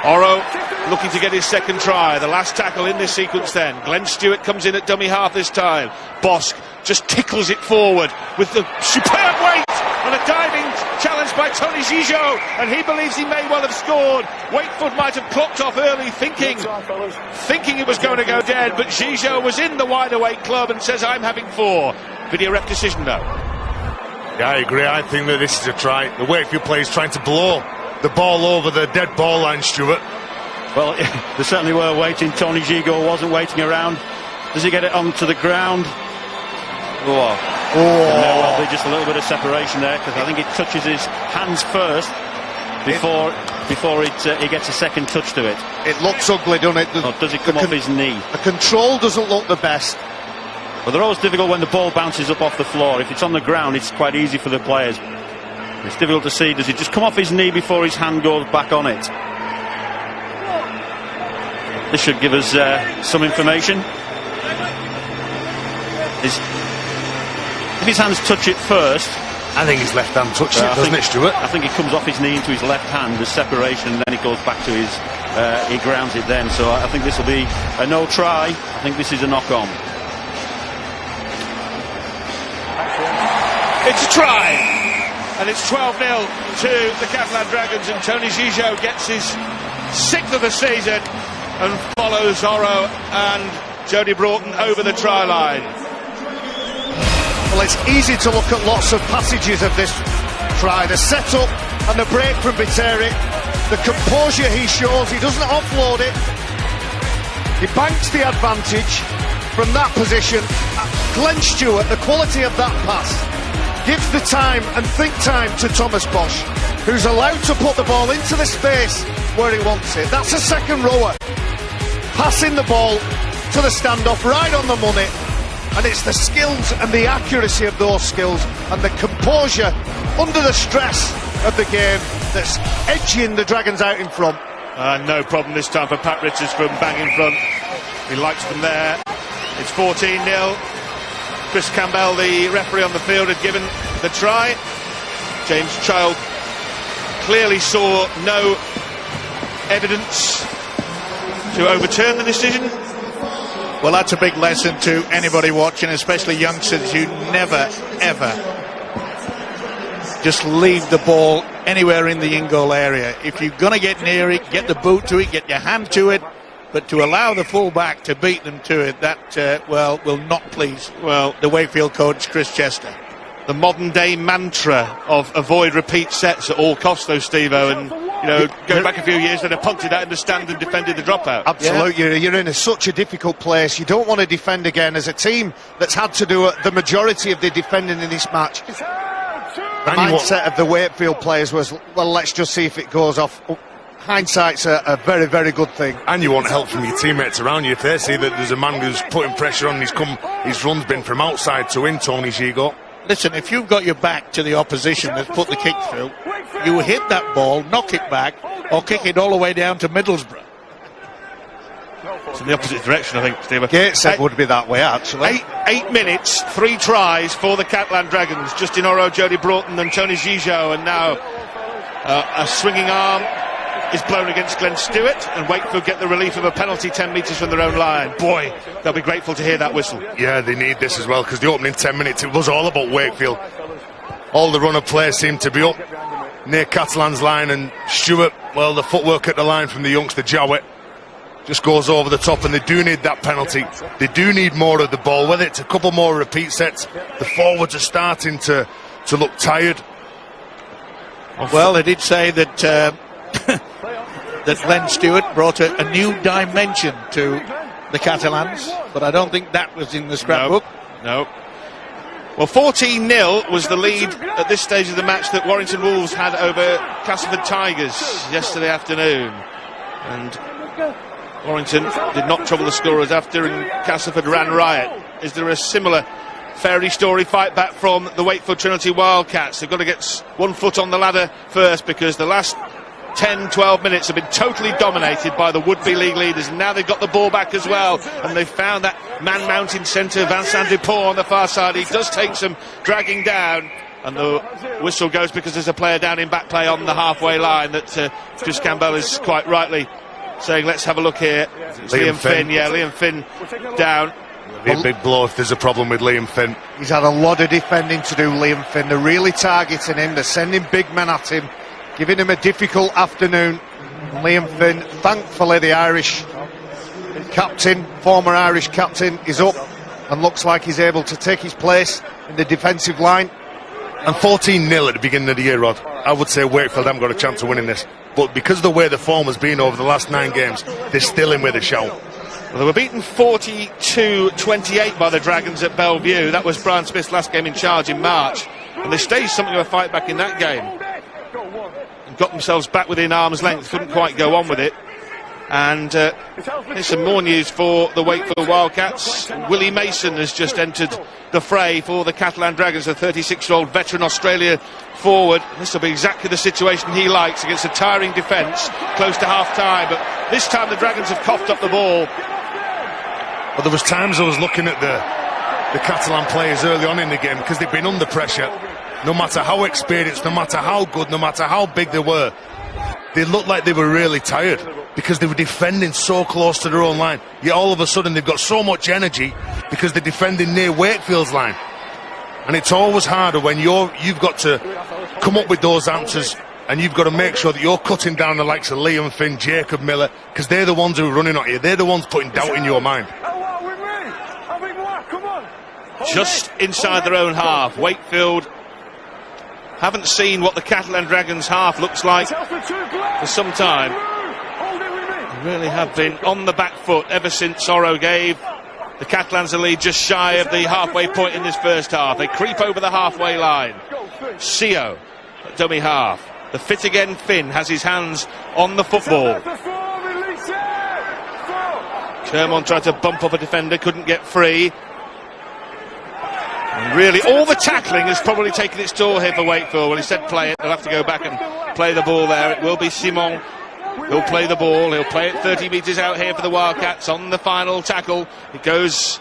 Oro looking to get his second try. The last tackle in this sequence then. Glenn Stewart comes in at dummy half this time. Bosk just tickles it forward with the superb weight, and a diving challenge by Tony Gigot, and he believes he may well have scored. Wakefield might have clocked off early thinking it was going to go dead, but Gigot was in the wide awake club and says, I'm having 4. Video ref decision though. Yeah, I agree. I think that this is a try. The Wakefield player is trying to blow the ball over the dead ball line, Stewart. Well, they certainly were waiting. Tony Gigot wasn't waiting around. Does he get it onto the ground? Oh. And there will be just a little bit of separation there, because I think it touches his hands first before he gets a second touch to it. It looks ugly, doesn't it? Or does it come off his knee? The control doesn't look the best. Well, they're always difficult when the ball bounces up off the floor. If it's on the ground, it's quite easy for the players. It's difficult to see. Does it just come off his knee before his hand goes back on it? This should give us some information. If his hands touch it first, I think his left hand touched it, doesn't it, Stuart? I think it comes off his knee into his left hand, the separation, and then it goes back to his, he grounds it then. So I think this will be a no try. I think this is a knock on. It's a try, and it's 12-0 to the Catalan Dragons, and Tony Gigot gets his 6th of the season and follows Oro and Jody Broughton over the try line. Well, it's easy to look at lots of passages of this try. The setup and the break from Viteri, the composure he shows, he doesn't offload it. He banks the advantage from that position. Glenn Stewart, the quality of that pass, gives the time and think time to Thomas Bosch, who's allowed to put the ball into the space where he wants it. That's a second rower passing the ball to the standoff right on the money, and it's the skills and the accuracy of those skills and the composure under the stress of the game that's edging the Dragons out in front. No problem this time for Pat Richards from bang in front. He likes them there. It's 14-0. Chris Campbell, the referee on the field, had given the try. James Child clearly saw no evidence to overturn the decision. Well, that's a big lesson to anybody watching, especially youngsters. You never, ever just leave the ball anywhere in the in-goal area. If you're going to get near it, get the boot to it, get your hand to it. But to allow the full-back to beat them to it, that, will not please the Wakefield coach, Chris Chester. The modern-day mantra of avoid repeat sets at all costs, though, Steve-O, and, going back a few years, they'd have punted out in the stand and defended the dropout. Absolutely, yeah. You're in such a difficult place. You don't want to defend again. As a team that's had to do the majority of the defending in this match, the mindset of the Wakefield players was, well, let's just see if it goes off. Hindsight's a very, very good thing. And you want help from your teammates around you. If they see that there's a man who's putting pressure on, his run's been from outside to in, Tony Gigot. Listen, if you've got your back to the opposition that's put the kick through, you hit that ball, knock it back, or kick it all the way down to Middlesbrough. It's in the opposite direction, I think, Steve. Gateshead would be that way, actually. 8 minutes, 3 tries for the Catalan Dragons. Justin Oro, Jody Broughton and Tony Gigot, and now a swinging arm is blown against Glenn Stewart, and Wakefield get the relief of a penalty 10 metres from their own line. Boy, they'll be grateful to hear that whistle. Yeah, they need this as well, because the opening 10 minutes, it was all about Wakefield. All the run-of players seemed to be up near Catalan's line, and Stewart, well, the footwork at the line from the youngster Jowett just goes over the top, and they do need that penalty. They do need more of the ball, whether it's a couple more repeat sets. The forwards are starting to look tired. Well, they did say that that Glenn Stewart brought a new dimension to the Catalans, but I don't think that was in the scrapbook. No. Well, 14-0 was the lead at this stage of the match that Warrington Wolves had over Castleford Tigers yesterday afternoon. And Warrington did not trouble the scorers after, and Castleford ran riot. Is there a similar fairy story fight back from the Wakefield Trinity Wildcats? They've got to get one foot on the ladder first, because the last 10-12 minutes have been totally dominated by the would-be league leaders, and now they've got the ball back as well, and they've found that man mountain centre, Vincent Dupont, on the far side. He does take some dragging down, and the whistle goes because there's a player down in back play on the halfway line that Chris Campbell is quite rightly saying, let's have a look here. It's Liam Finn. Yeah, Liam Finn down. It'll be a big blow if there's a problem with Liam Finn. He's had a lot of defending to do, Liam Finn. They're really targeting him, they're sending big men at him, giving him a difficult afternoon. Liam Finn, thankfully the Irish captain, former Irish captain, is up and looks like he's able to take his place in the defensive line. And 14-0 at the beginning of the year, Rod, I would say Wakefield haven't got a chance of winning this. But because of the way the form has been over the last 9 games, they're still in with a shout. Well, they were beaten 42-28 by the Dragons at Bellevue. That was Brian Smith's last game in charge in March, and they staged something of a fight back in that game and got themselves back within arm's length. Couldn't quite go on with it. And here's some more news for the Wakefield Wildcats. Willie Mason has just entered the fray for the Catalan Dragons, a 36-year-old veteran Australia forward. This will be exactly the situation he likes against a tiring defence close to half-time. But this time the Dragons have coughed up the ball. Well, there was times I was looking at the Catalan players early on in the game, because they've been under pressure. no matter how experienced, no matter how good, no matter how big they were, they looked like they were really tired because they were defending so close to their own line. Yet all of a sudden they've got so much energy because they're defending near Wakefield's line. And it's always harder when you've got to come up with those answers, and you've got to make sure that you're cutting down the likes of Liam Finn, Jacob Miller, because they're the ones who are running at you. They're the ones putting doubt in your mind. Just inside their own half, Wakefield haven't seen what the Catalan Dragons half looks like for some time. They really have been on the back foot ever since Oro gave the Catalans a lead just shy of the halfway point in this first half. They creep over the halfway line. Sio, dummy half. The fit again Finn has his hands on the football. Kermon tried to bump up a defender, couldn't get free. And really, all the tackling has probably taken its toll here for Wakefield. When he said play it, they'll have to go back and play the ball there. It will be Simon who'll play the ball. He'll play it 30 metres out here for the Wildcats on the final tackle. It goes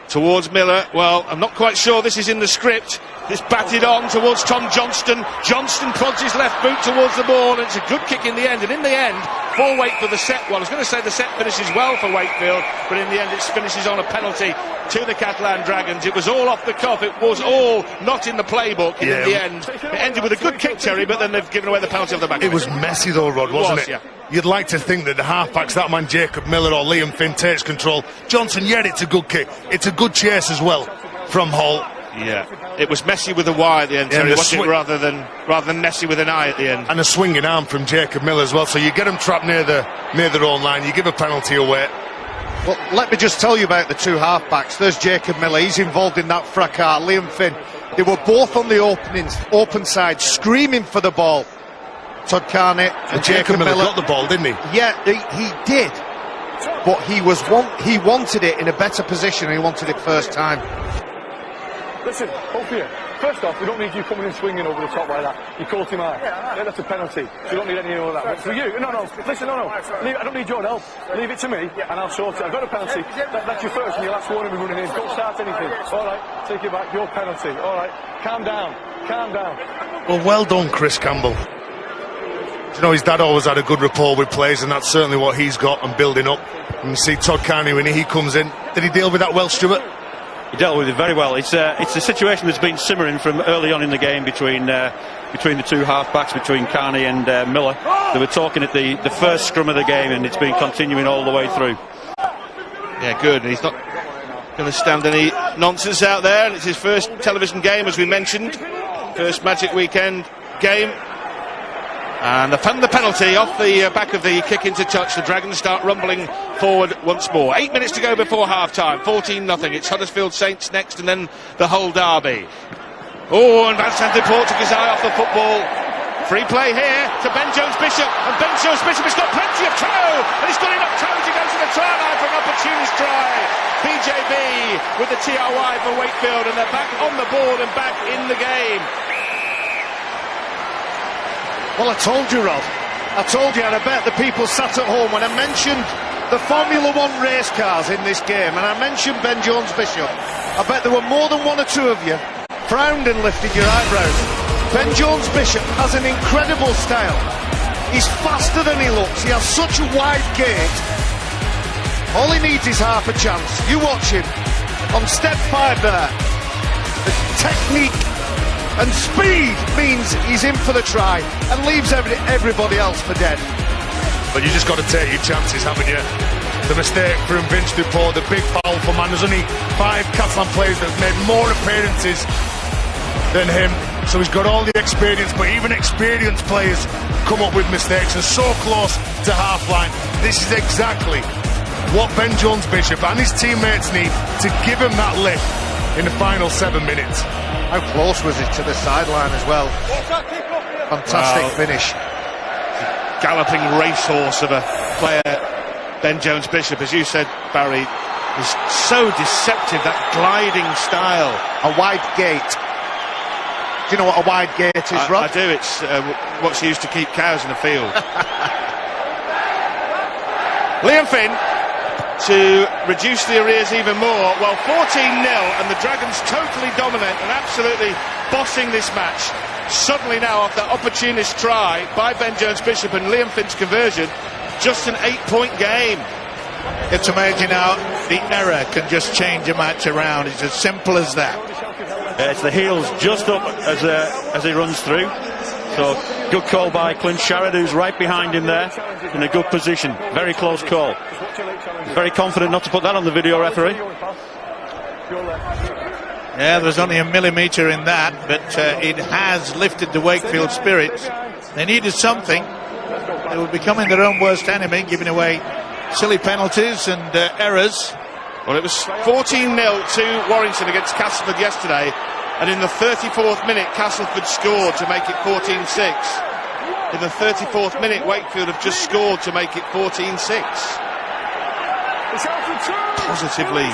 towards Miller. Well, I'm not quite sure this is in the script. It's batted on towards Tom Johnston. Johnston prods his left boot towards the ball, and it's a good kick in the end. And in the end, for Wakefield, the set, well, I was going to say the set finishes well for Wakefield, but in the end it finishes on a penalty to the Catalan Dragons. It was all off the cuff. It was all not in the playbook. And in the end, it ended with a good kick, Terry, but then they've given away the penalty of the back. It was messy though, Rod, wasn't it? Yeah. You'd like to think that the halfbacks, that man Jacob Miller or Liam Finn, takes control. Johnson, yeah, it's a good kick. It's a good chase as well from Hull. Yeah, it was messy with a Y at the end, Terry, wasn't it, rather than messy with an I at the end. And a swinging arm from Jacob Miller as well. So you get them trapped near their own line. You give a penalty away. Well, let me just tell you about the two halfbacks. There's Jacob Miller. He's involved in that fracas. Liam Finn. They were both on the open side, screaming for the ball. Todd Carney and Jacob Miller got the ball, didn't he? Yeah, he did. But he wanted it in a better position, and he wanted it first time. Listen, both of you. First off, we don't need you coming and swinging over the top like that. You caught him out. Yeah, that's a penalty. So you don't need any of that. But for you, no. Listen, no. I don't need your help. Leave it to me, and I'll sort it. I've got a penalty. That's your first and your last warning. We're running in. Don't start anything. All right, take it back. Your penalty. All right, calm down. Well done, Chris Campbell. You know, his dad always had a good rapport with players, and that's certainly what he's got and building up. And you see Todd Carney when he comes in. Did he deal with that well, Stuart? He dealt with it very well. It's a situation that's been simmering from early on in the game between the two half-backs, between Carney and Miller. They were talking at the first scrum of the game, and it's been continuing all the way through. Yeah, good. He's not going to stand any nonsense out there. And it's his first television game, as we mentioned. First Magic Weekend game. And the penalty off the back of the kick into touch. The Dragons start rumbling forward once more. 8 minutes to go before half-time. 14-0. It's Huddersfield Saints next, and then the Hull derby. Oh, and Vincent Deport took his eye off the football. Free play here to Ben Jones-Bishop. And Ben Jones-Bishop has got plenty of toe. And he's got enough toe to go to the try line for an opportunist try. BJB with the TRY for Wakefield. And they're back on the board and back in the game. Well, I told you, Rod. I told you, and I bet the people sat at home when I mentioned the Formula One race cars in this game, and I mentioned Ben Jones-Bishop. I bet there were more than one or two of you frowned and lifted your eyebrows. Ben Jones-Bishop has an incredible style. He's faster than he looks. He has such a wide gait. All he needs is half a chance. You watch him on step 5 there. The technique and speed means he's in for the try and leaves everybody else for dead. But you just got to take your chances, haven't you? The mistake from Vince Dupont, the big foul for man. There's only 5 Catalan players that have made more appearances than him. So he's got all the experience, but even experienced players come up with mistakes, and so close to half-line. This is exactly what Ben Jones-Bishop and his teammates need to give him that lift in the final 7 minutes. How close was it to the sideline as well? Fantastic finish. Galloping racehorse of a player, Ben Jones-Bishop, as you said, Barry, is so deceptive, that gliding style. A wide gate. Do you know what a wide gate is, Rob? I do. It's what's used to keep cows in the field. Liam Finn to reduce the arrears even more. Well, 14-0 and the Dragons totally dominant and absolutely bossing this match. Suddenly now, after that opportunist try by Ben Jones-Bishop and Liam Finn's conversion, just an 8-point game. It's amazing how the error can just change a match around. It's as simple as that. It's the heels just up as he runs through. So good call by Clint Sharrod, who's right behind him there in a good position. Very close call. He's very confident not to put that on the video referee. Yeah, there's only a millimetre in that, but it has lifted the Wakefield spirits. They needed something. They were becoming their own worst enemy, giving away silly penalties and errors. Well, it was 14-0 to Warrington against Castleford yesterday, and in the 34th minute Castleford scored to make it 14-6. In the 34th minute Wakefield have just scored to make it 14-6. Positively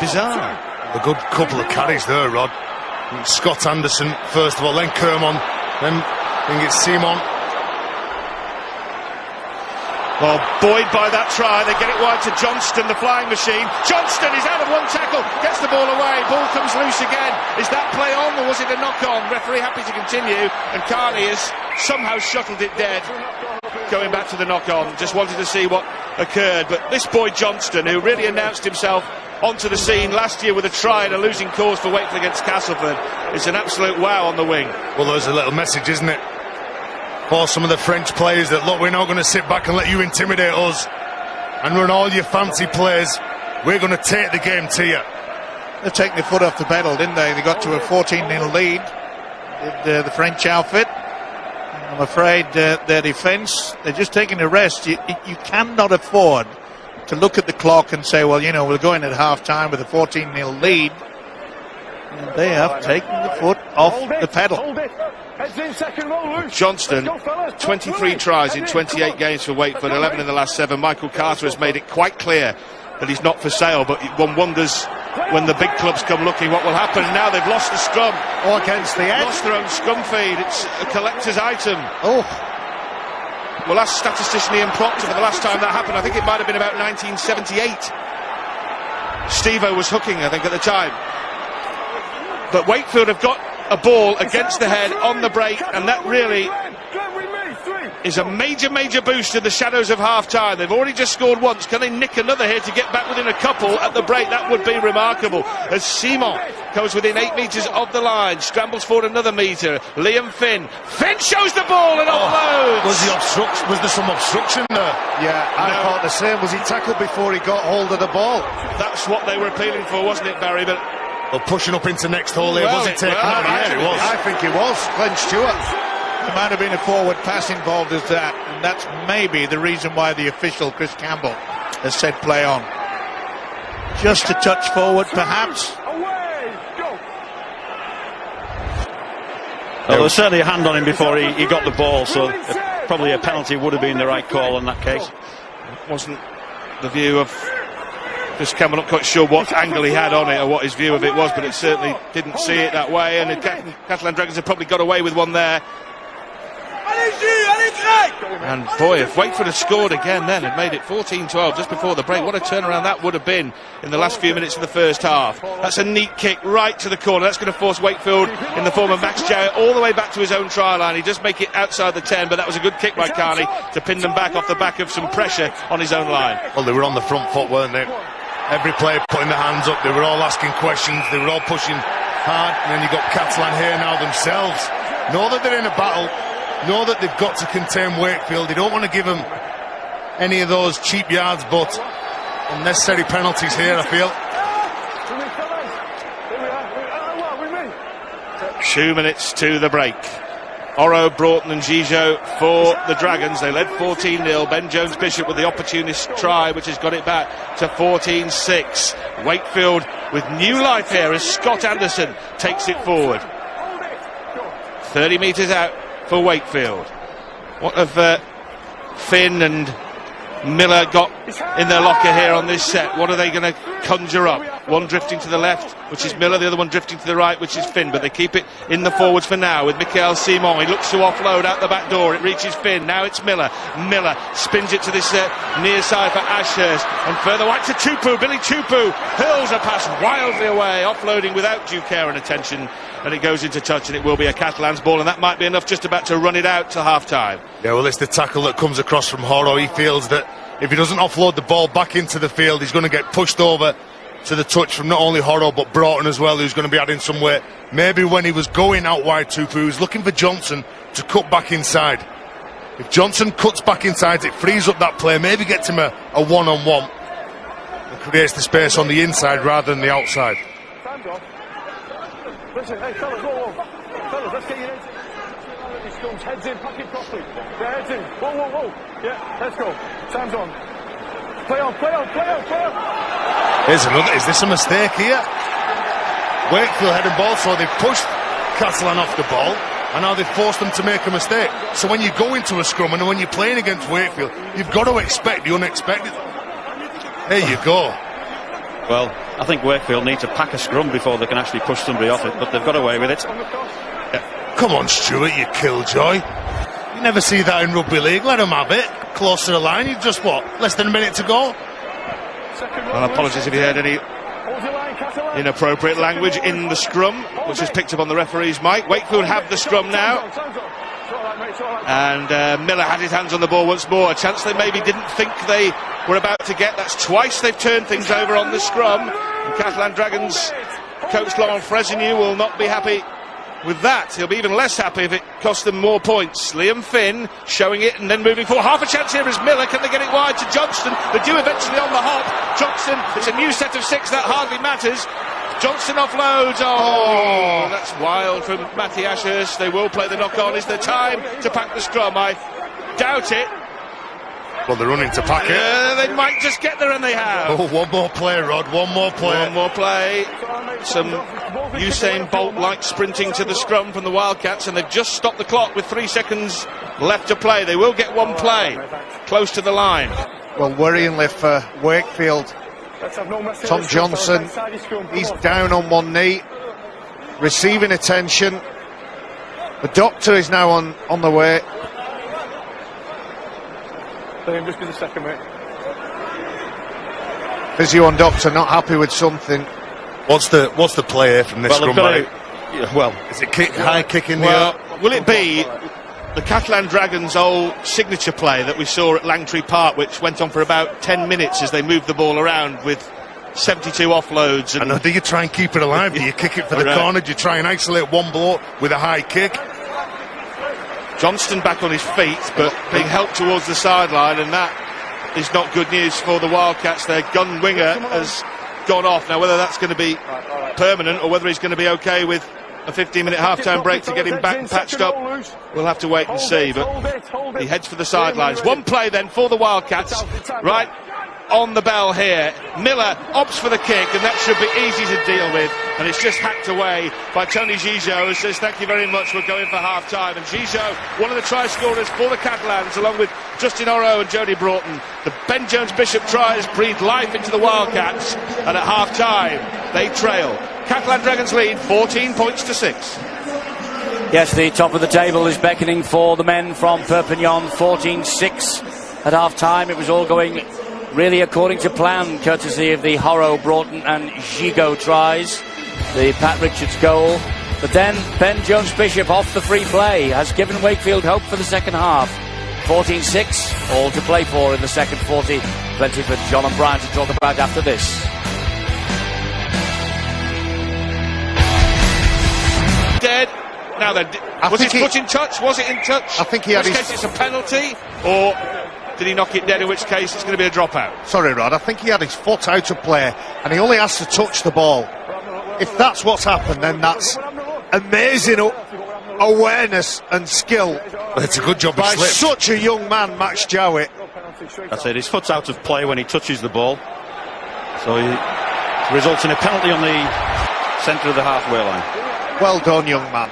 bizarre. A good couple of carries there, Rod. Scott Anderson first of all, then Kermon, then I think it's Simon. Well, buoyed by that try, they get it wide to Johnston, the flying machine. Johnston is out of one tackle, gets the ball away, ball comes loose again. Is that play on or was it a knock-on? Referee happy to continue, and Carney has somehow shuttled it dead. Going back to the knock-on, just wanted to see what occurred. But this boy Johnston, who really announced himself onto the scene last year with a try and a losing cause for Wakefield against Castleford, is an absolute wow on the wing. Well, there's a little message, isn't it, for some of the French players that, look, we're not going to sit back and let you intimidate us and run all your fancy plays. We're going to take the game to you. They're taking their foot off the pedal, didn't they? They got to a 14-0 lead, the French outfit. I'm afraid their defence, they're just taking a rest. You cannot afford to look at the clock and say, well, you know, we're going at half-time with a 14-0 lead. And they have taken the foot off the pedal. Johnston, 23 tries in 28 games for Wakefield, 11 in the last 7. Michael Carter has made it quite clear that he's not for sale, but one wonders when the big clubs come looking what will happen. Now they've lost the scrum. Oh, against the edge. Lost their own scrum feed. It's a collector's item. Oh. Well, ask statistician Ian Proctor for the last time that happened. I think it might have been about 1978. Steve-O was hooking, I think, at the time. But Wakefield have got a ball against the head on the break, and that really is a major boost in the shadows of half-time. They've already just scored once. Can they nick another here to get back within a couple at the break? That would be remarkable. As Simon goes within 8 metres of the line, scrambles forward another metre. Liam Finn shows the ball and offloads. Was there some obstruction there? Yeah, I thought the same. Was he tackled before he got hold of the ball? That's what they were appealing for, wasn't it, Barry? But well, pushing up into next hole here, was it taken out? Yeah, it was. I think it was. Glenn Stewart. There might have been a forward pass involved as that, and that's maybe the reason why the official, Chris Campbell, has said play on. Just a touch forward, perhaps. Well, there was certainly a hand on him before he got the ball, so probably a penalty would have been the right call in that case. It wasn't the view of Chris Campbell, not quite sure what angle he had on it or what his view of it was, but it certainly didn't see it that way, and the Catalan Dragons have probably got away with one there. And boy, if Wakefield had scored again then and made it 14-12 just before the break, what a turnaround that would have been in the last few minutes of the first half. That's a neat kick right to the corner. That's going to force Wakefield, in the form of Max Jarrett, all the way back to his own try line. He does make it outside the 10, but that was a good kick by Carney to pin them back off the back of some pressure on his own line. Well, they were on the front foot, weren't they? Every player putting their hands up, they were all asking questions, they were all pushing hard, and then you've got Catalan here now themselves. Know that they're in a battle, know that they've got to contain Wakefield. They don't want to give them any of those cheap yards, but unnecessary penalties here, I feel. 2 minutes to the break. Oro, Broughton and Gijo for the Dragons. They led 14-0. Ben Jones-Bishop with the opportunist try, which has got it back to 14-6. Wakefield with new life here as Scott Anderson takes it forward. 30 metres out for Wakefield. What have Finn and Miller got in their locker here on this set? What are they going to conjure up? one drifting to the left, which is Miller, the other one drifting to the right, which is Finn, but they keep it in the forwards for now with Michael Simon. He looks to offload out the back door, it reaches Finn, now it's Miller spins it to this near side for Ashurst, and further wide to Tupu. Billy Tupu hurls a pass wildly away, offloading without due care and attention, and it goes into touch, and it will be a Catalan's ball, and that might be enough just about to run it out to half time. Yeah, well, it's the tackle that comes across from Horo. He feels that if he doesn't offload the ball back into the field, he's going to get pushed over to the touch from not only Horo but Broughton as well, who's going to be adding some weight. Maybe when he was going out wide, Tupu, he was looking for Johnson to cut back inside. If Johnson cuts back inside, it frees up that play, maybe gets him a one-on-one and creates the space on the inside rather than the outside. Time's off. Listen, hey fellas, whoa. Fellas, let's get your heads in. Scrums, heads in, pack it properly. Yeah, heads in. Whoa. Yeah, let's go. Time's on. Play on. Here's another. Is this a mistake here? Wakefield heading ball, so they've pushed Catalan off the ball, and now they've forced them to make a mistake. So when you go into a scrum and when you're playing against Wakefield, you've got to expect the unexpected. There you go. Well, I think Wakefield need to pack a scrum before they can actually push somebody off it, but they've got away with it. Come on, Stuart, you killjoy. You never see that in rugby league. Let them have it. Close to the line. You've just, less than a minute to go? Well, apologies if you heard any inappropriate language in the scrum, which is picked up on the referee's mic. Wakefield have the scrum now, and Miller had his hands on the ball once more, a chance they maybe didn't think they were about to get. That's twice they've turned things over on the scrum, and Catalan Dragons coach Laurent Fresinu will not be happy with that. He'll be even less happy if it costs them more points. Liam Finn showing it and then moving forward. Half a chance here is Miller. Can they get it wide to Johnston? They do eventually on the hop. Johnston, it's a new set of 6, that hardly matters. Johnston offloads. Oh, that's wild from Matty Ashurst. They will play the knock on. Is there time to pack the scrum? I doubt it. Well, they're running to pack it. They might just get there, and they have. Oh, one more play, Rod. One more play. Some Usain Bolt-like sprinting to the scrum from the Wildcats, and they've just stopped the clock with 3 seconds left to play. They will get one play close to the line. Well, worryingly for Wakefield, Tom Johnson, he's down on one knee, receiving attention. The doctor is now on the way. Just give us a second, mate. Physio and doctor not happy with something. What's the play here from this scrum? Is it high kick in the air? Will it be the Catalan Dragons' old signature play that we saw at Langtree Park, which went on for about 10 minutes as they moved the ball around with 72 offloads? And do you try and keep it alive? Do you kick it for the corner? Do you try and isolate one blow with a high kick? Johnston back on his feet, but being helped towards the sideline, and that is not good news for the Wildcats. Their gun winger has gone off. Now, whether that's going to be permanent or whether he's going to be okay with a 15-minute half-time break to get him back patched up, we'll have to wait and see. But he heads for the sidelines. One play then for the Wildcats, right on the bell here. Miller opts for the kick, and that should be easy to deal with, and it's just hacked away by Tony Gigot, who says thank you very much, we're going for half-time. And Gigot, one of the try scorers for the Catalans, along with Justin Oro and Jody Broughton. The Ben Jones Bishop tries breathe life into the Wildcats, and at half-time they trail. Catalan Dragons lead 14 points to 6. Yes, the top of the table is beckoning for the men from Perpignan. 14-6 at half-time. It was all going really according to plan, courtesy of the Horo, Broughton and Gigot tries, the Pat Richards goal. But then Ben Jones Bishop off the free play has given Wakefield hope for the second half. 14-6, all to play for in the second 40. Plenty for John and Brian to talk about after this. Dead. Now then, was his foot in touch? Was it in touch? I think he had in which case it's a penalty, or did he knock it dead, in which case it's going to be a dropout? Sorry, Rod, I think he had his foot out of play and he only has to touch the ball. If that's what's happened, then that's amazing awareness and skill. It's a good job by such a young man, Max Jowett. That's it, his foot's out of play when he touches the ball, so it results in a penalty on the centre of the halfway line. Well done, young man.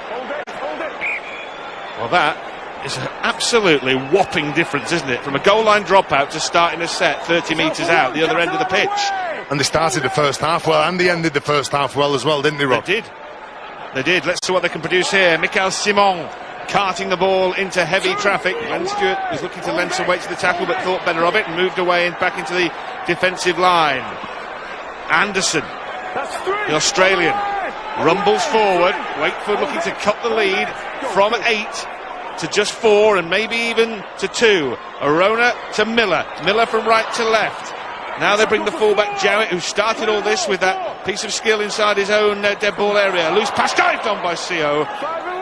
Well, that is an absolutely whopping difference, isn't it? From a goal line dropout to starting a set 30 metres out the other end of the pitch. And they started the first half well, and they ended the first half well as well, didn't they, Rob? They did. Let's see what they can produce here. Michael Simon carting the ball into heavy traffic. Glenn Stewart was looking to lend some weight to the tackle, but thought better of it and moved away and back into the defensive line. Anderson, the Australian, rumbles forward. Wakefield looking to cut the lead from 8 to just 4 and maybe even to 2. Arona to Miller. Miller from right to left. Now they bring the fullback Jowett, who started all this with that piece of skill inside his own dead ball area. Loose pass dived on by CO.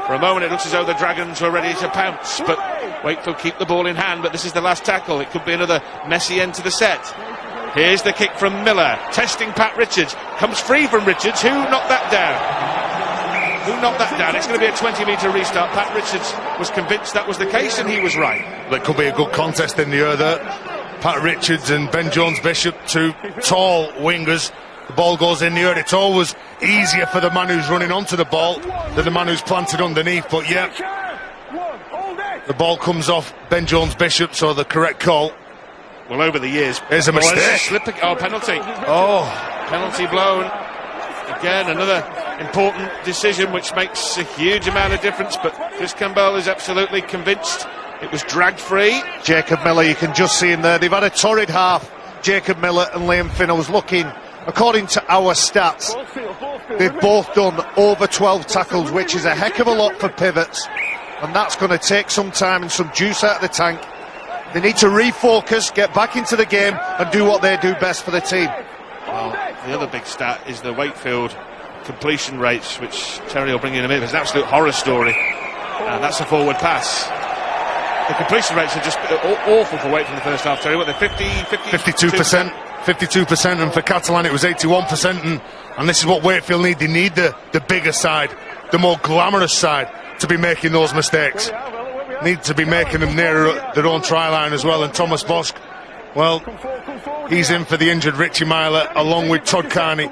For a moment it looks as though the Dragons were ready to pounce, but Wakefield keep the ball in hand. But this is the last tackle. It could be another messy end to the set. Here's the kick from Miller, testing Pat Richards. Comes free from Richards. Who knocked that down? Who knocked that down? It's going to be a 20-metre restart. Pat Richards was convinced that was the case, and he was right. There could be a good contest in the air there. Pat Richards and Ben Jones-Bishop, two tall wingers. The ball goes in the air. It's always easier for the man who's running onto the ball than the man who's planted underneath. But yeah, the ball comes off Ben Jones-Bishop, so the correct call. Well, over the years, there's a mistake. Penalty. Penalty blown. Again, another important decision which makes a huge amount of difference. But Chris Campbell is absolutely convinced it was dragged free. Jacob Miller, you can just see him there. They've had a torrid half, Jacob Miller and Liam Finn. I was looking, according to our stats, they've both done over 12 tackles, which is a heck of a lot for pivots. And that's going to take some time and some juice out of the tank. They need to refocus, get back into the game and do what they do best for the team. Well, the other big stat is the Wakefield completion rates, which Terry will bring in a minute. It's an absolute horror story. And that's a forward pass. The completion rates are just awful for Wakefield in the first half, Terry. What, they're 52%. 52%, and for Catalan it was 81%. And this is what Wakefield need. They need the bigger side, the more glamorous side, to be making those mistakes. Need to be making them near their own try line as well. And Thomas Bosk, well, he's in for the injured Richie Myler along with Todd Carney.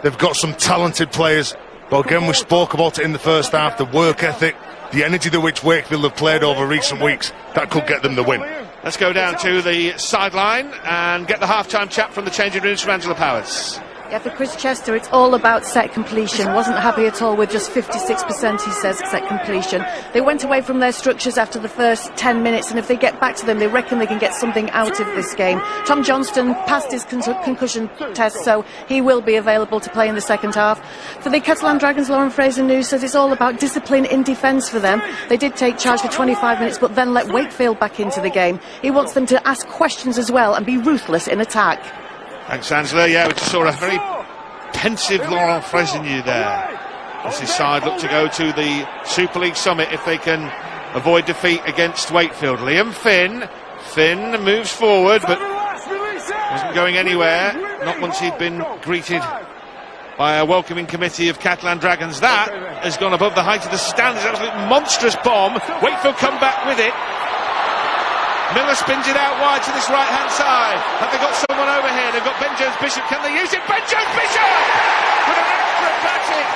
They've got some talented players, but again, we spoke about it in the first half, the work ethic, the energy to which Wakefield have played over recent weeks, that could get them the win. Let's go down to the sideline and get the half-time chat from the changing rooms from Angela Powers. Yeah, for Chris Chester, it's all about set completion. Wasn't happy at all with just 56%, he says, set completion. They went away from their structures after the first 10 minutes, and if they get back to them, they reckon they can get something out of this game. Tom Johnston passed his concussion test, so he will be available to play in the second half. For the Catalan Dragons, Lauren Fraser-New says it's all about discipline in defence for them. They did take charge for 25 minutes, but then let Wakefield back into the game. He wants them to ask questions as well and be ruthless in attack. Thanks, Angela. Yeah, we just saw a very pensive Laurent Fraser-New there as his side look to go to the Super League summit if they can avoid defeat against Wakefield. Liam Finn moves forward, but wasn't going anywhere, not once he'd been greeted by a welcoming committee of Catalan Dragons. That has gone above the height of the stand. It's an absolute monstrous bomb. Wakefield come back with it. Miller spins it out wide to this right-hand side. Have they got someone over here? They've got Ben Jones-Bishop. Can they use it? Ben Jones-Bishop! With an acrobatic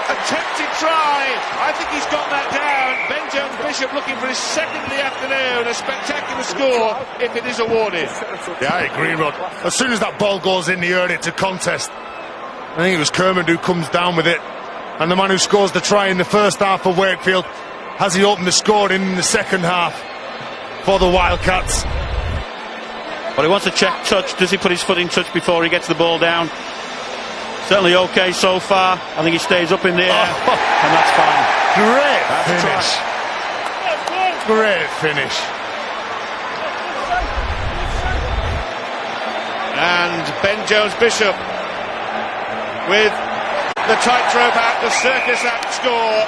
attempted try. I think he's got that down. Ben Jones-Bishop looking for his second of the afternoon. A spectacular score if it is awarded. Yeah, I agree, Rod. As soon as that ball goes in the air, it's a contest. I think it was Kermond who comes down with it. And the man who scores the try in the first half for Wakefield, has he opened the score in the second half for the Wildcats? But he wants to check touch. Does he put his foot in touch before he gets the ball down? Certainly okay so far. I think he stays up in the air, and that's fine. Great finish. Great finish. And Ben Jones-Bishop with the tightrope act, the circus act score.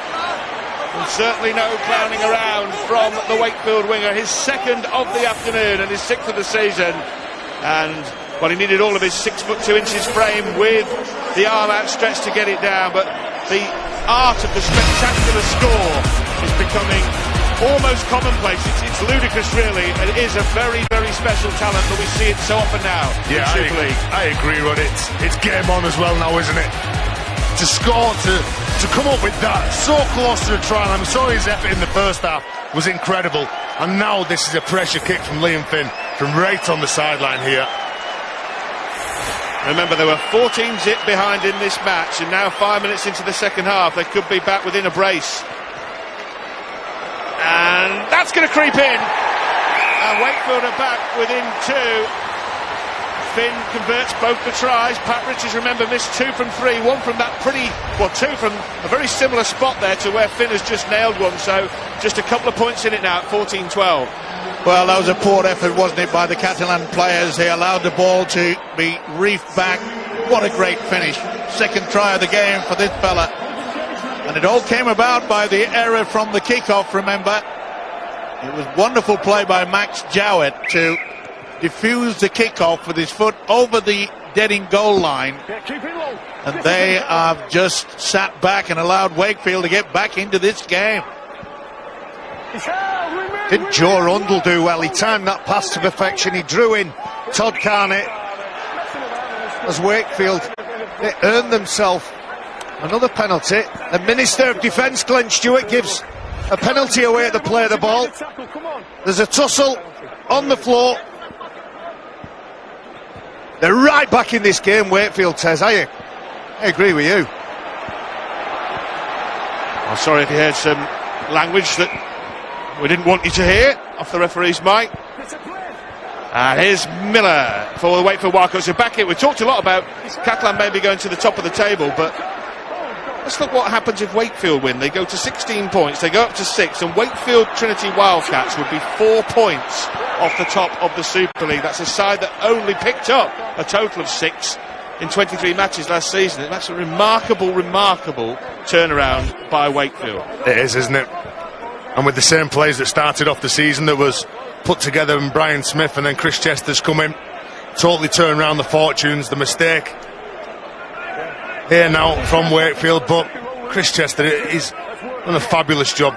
And certainly no clowning around from the Wakefield winger. His second of the afternoon and his sixth of the season. And, well, he needed all of his 6 foot 2 inches frame with the arm outstretched to get it down. But the art of the spectacular score is becoming almost commonplace. It's ludicrous, really. And it is a very, very special talent, but we see it so often now. Yeah, I agree, Rod. It's game on as well now, isn't it? To score, to come up with that so close to the try line. We saw his effort in the first half was incredible, and now this is a pressure kick from Liam Finn from right on the sideline here. Remember, they were 14-zip behind in this match, and now 5 minutes into the second half, they could be back within a brace. And that's going to creep in. And Wakefield are back within 2. Finn converts both the tries. Pat Richards, remember, missed 2 from 3. 1 from that 2 from a very similar spot there to where Finn has just nailed one. So just a couple of points in it now at 14-12. Well, that was a poor effort, wasn't it, by the Catalan players? They allowed the ball to be reefed back. What a great finish. Second try of the game for this fella. And it all came about by the error from the kickoff, remember. It was wonderful play by Max Jowett to defuse the kickoff with his foot over the dead-in goal line. And they have just sat back and allowed Wakefield to get back into this game. Didn't Joe Rundle do well? He timed that pass to perfection. He drew in Todd Carney as Wakefield. They earned themselves another penalty. The Minister of Defence, Glenn Stewart, gives a penalty away at the play of the ball. There's a tussle on the floor. They're right back in this game, Wakefield says. I agree with you. I'm sorry if you heard some language that we didn't want you to hear off the referee's mic. And here's Miller for the Wakefield Wildcats. So back here, we talked a lot about Catalan maybe going to the top of the table, but let's look what happens if Wakefield win. They go to 16 points, they go up to 6, and Wakefield Trinity Wildcats would be 4 points off the top of the Super League. That's a side that only picked up a total of 6 in 23 matches last season. That's a remarkable turnaround by Wakefield. It is, isn't it? And with the same players that started off the season, that was put together, and Brian Smith and then Chris Chester's come in, totally turned around the fortunes. The mistake here now from Wakefield, but Chris Chester is done a fabulous job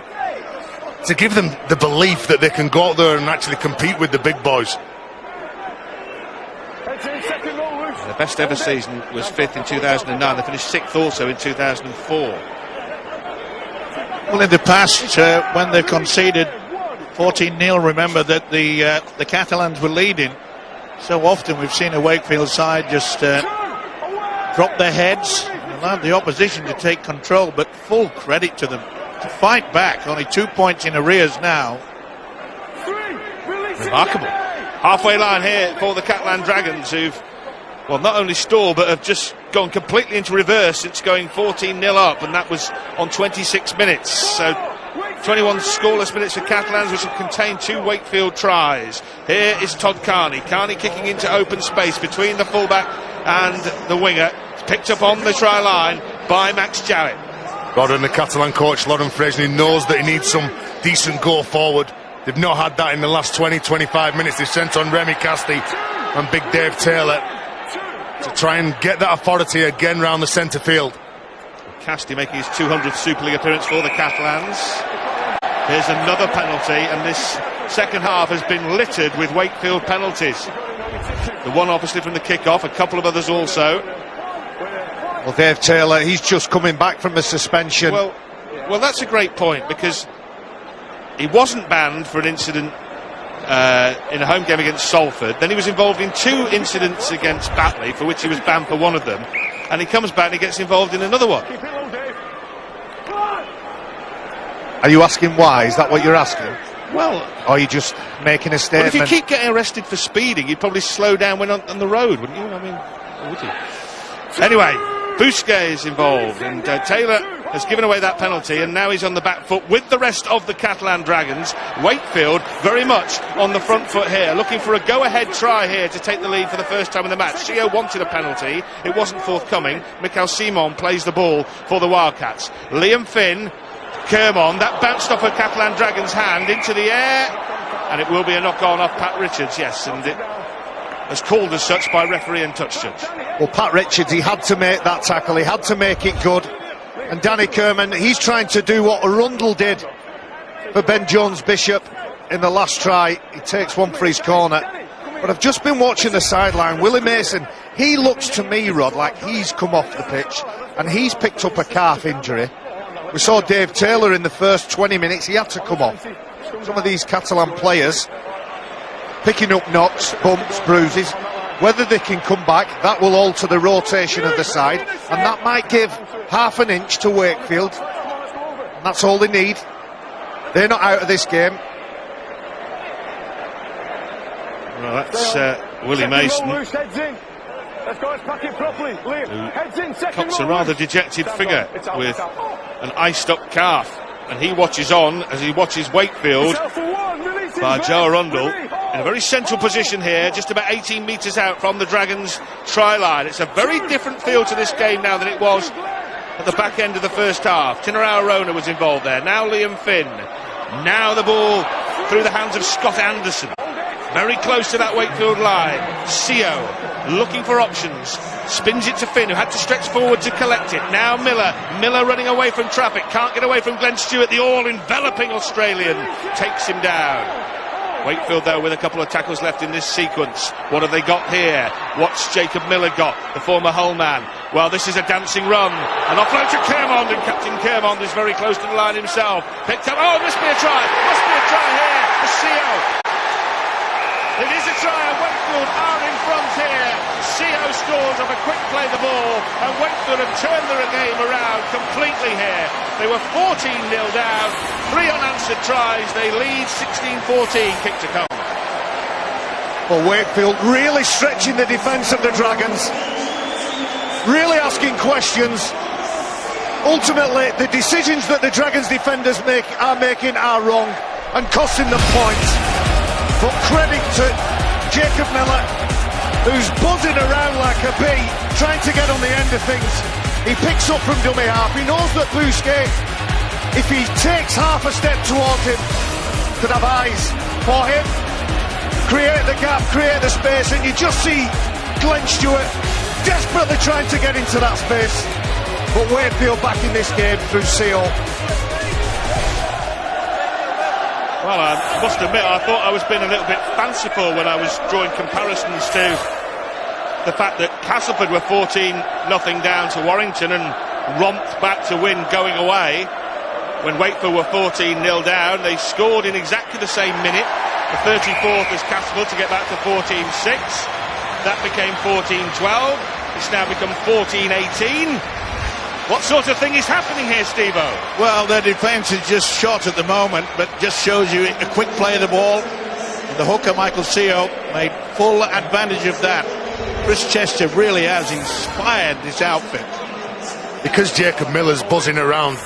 to give them the belief that they can go out there and actually compete with the big boys. The best ever season was 5th in 2009. They finished 6th also in 2004. Well, in the past, when they conceded 14-0, remember that the Catalans were leading. So often we've seen a Wakefield side just drop their heads and allow the opposition to take control, but full credit to them to fight back. Only 2 points in arrears now. Remarkable. Halfway line here for the Catalan Dragons, who've, well, not only stalled, but have just gone completely into reverse since going 14-0 up, and that was on 26 minutes. So 21 scoreless minutes for Catalans, which have contained 2 Wakefield tries. Here is Todd Carney. Carney kicking into open space between the fullback and the winger. It's picked up on the try line by Max Jowett. Rodden, the Catalan coach, Lauren Fraser, knows that he needs some decent go forward. They've not had that in the last 20-25 minutes. They've sent on Remy Casti and Big Dave Taylor to try and get that authority again round the centre field. Casti making his 200th Super League appearance for the Catalans. Here's another penalty, and this second half has been littered with Wakefield penalties. The one obviously from the kick-off, a couple of others also. Well, Dave Taylor, he's just coming back from a suspension. Well, that's a great point, because he wasn't banned for an incident in a home game against Salford. Then he was involved in 2 incidents against Batley, for which he was banned for one of them. And he comes back and he gets involved in another one. Are you asking why? Is that what you're asking? Well, or are you just making a statement? Well, if you keep getting arrested for speeding, you'd probably slow down when on the road, wouldn't you? I mean, would you? Anyway, Bousquet is involved, and Taylor has given away that penalty, and now he's on the back foot with the rest of the Catalan Dragons. Wakefield very much on the front foot here, looking for a go-ahead try here to take the lead for the first time in the match. Shio wanted a penalty, it wasn't forthcoming. Mikhail Simon plays the ball for the Wildcats. Liam Finn, Kermon, that bounced off a Catalan Dragon's hand into the air, and it will be a knock-on off Pat Richards, yes, and it was called as such by referee and touch judge. Well, Pat Richards, he had to make that tackle, he had to make it good. And Danny Kerman, he's trying to do what Arundel did for Ben Jones-Bishop in the last try. He takes one for his corner. But I've just been watching the sideline. Willie Mason, he looks to me, Rod, like he's come off the pitch and he's picked up a calf injury. We saw Dave Taylor in the first 20 minutes, he had to come off. Some of these Catalan players picking up knocks, bumps, bruises. Whether they can come back, that will alter the rotation of the side, and that might give half an inch to Wakefield. And that's all they need. They're not out of this game. Well, that's Willie Mason, Let's go, let's pack it properly. Heads in, cuts a rather dejected figure with an iced-up calf, and he watches on as he watches Wakefield by Joe Arundel in a very central position here, just about 18 metres out from the Dragons' try line. It's a very different feel to this game now than it was at the back end of the first half. Tinarau Rona was involved there, now Liam Finn. Now the ball through the hands of Scott Anderson. Very close to that Wakefield line. Sio looking for options. Spins it to Finn, who had to stretch forward to collect it. Now Miller. Miller running away from traffic. Can't get away from Glenn Stewart. The all-enveloping Australian takes him down. Wakefield, though, with a couple of tackles left in this sequence. What have they got here? What's Jacob Miller got, the former Hull man? Well, this is a dancing run. An offload to Kermond, and Captain Kermond is very close to the line himself. Picked up. Oh, must be a try. Must be a try here for Sio. It is a try, and Wakefield are in front here. Sio scores off a quick play the ball, and Wakefield have turned their game around completely here. They were 14-0 down, 3 unanswered tries. They lead 16-14, kick to come. Well, Wakefield really stretching the defence of the Dragons, really asking questions. Ultimately, the decisions that the Dragons defenders are making are wrong and costing them points. But credit to Jacob Miller, who's buzzing around like a bee, trying to get on the end of things. He picks up from dummy half. He knows that Bousquet, if he takes half a step towards him, could have eyes for him. Create the gap, create the space, and you just see Glenn Stewart desperately trying to get into that space. But Wakefield back in this game through Sio. Well, I must admit, I thought I was being a little bit fanciful when I was drawing comparisons to the fact that Castleford were 14-0 down to Warrington and romped back to win going away. When Wakefield were 14-0 down, they scored in exactly the same minute, the 34th as Castleford, to get back to 14-6. That became 14-12. It's now become 14-18. What sort of thing is happening here, Steve-O? Well, their defence is just shot at the moment, but just shows you a quick play of the ball. And the hooker, Michael Sio, made full advantage of that. Chris Chester really has inspired this outfit. Because Jacob Miller's buzzing around,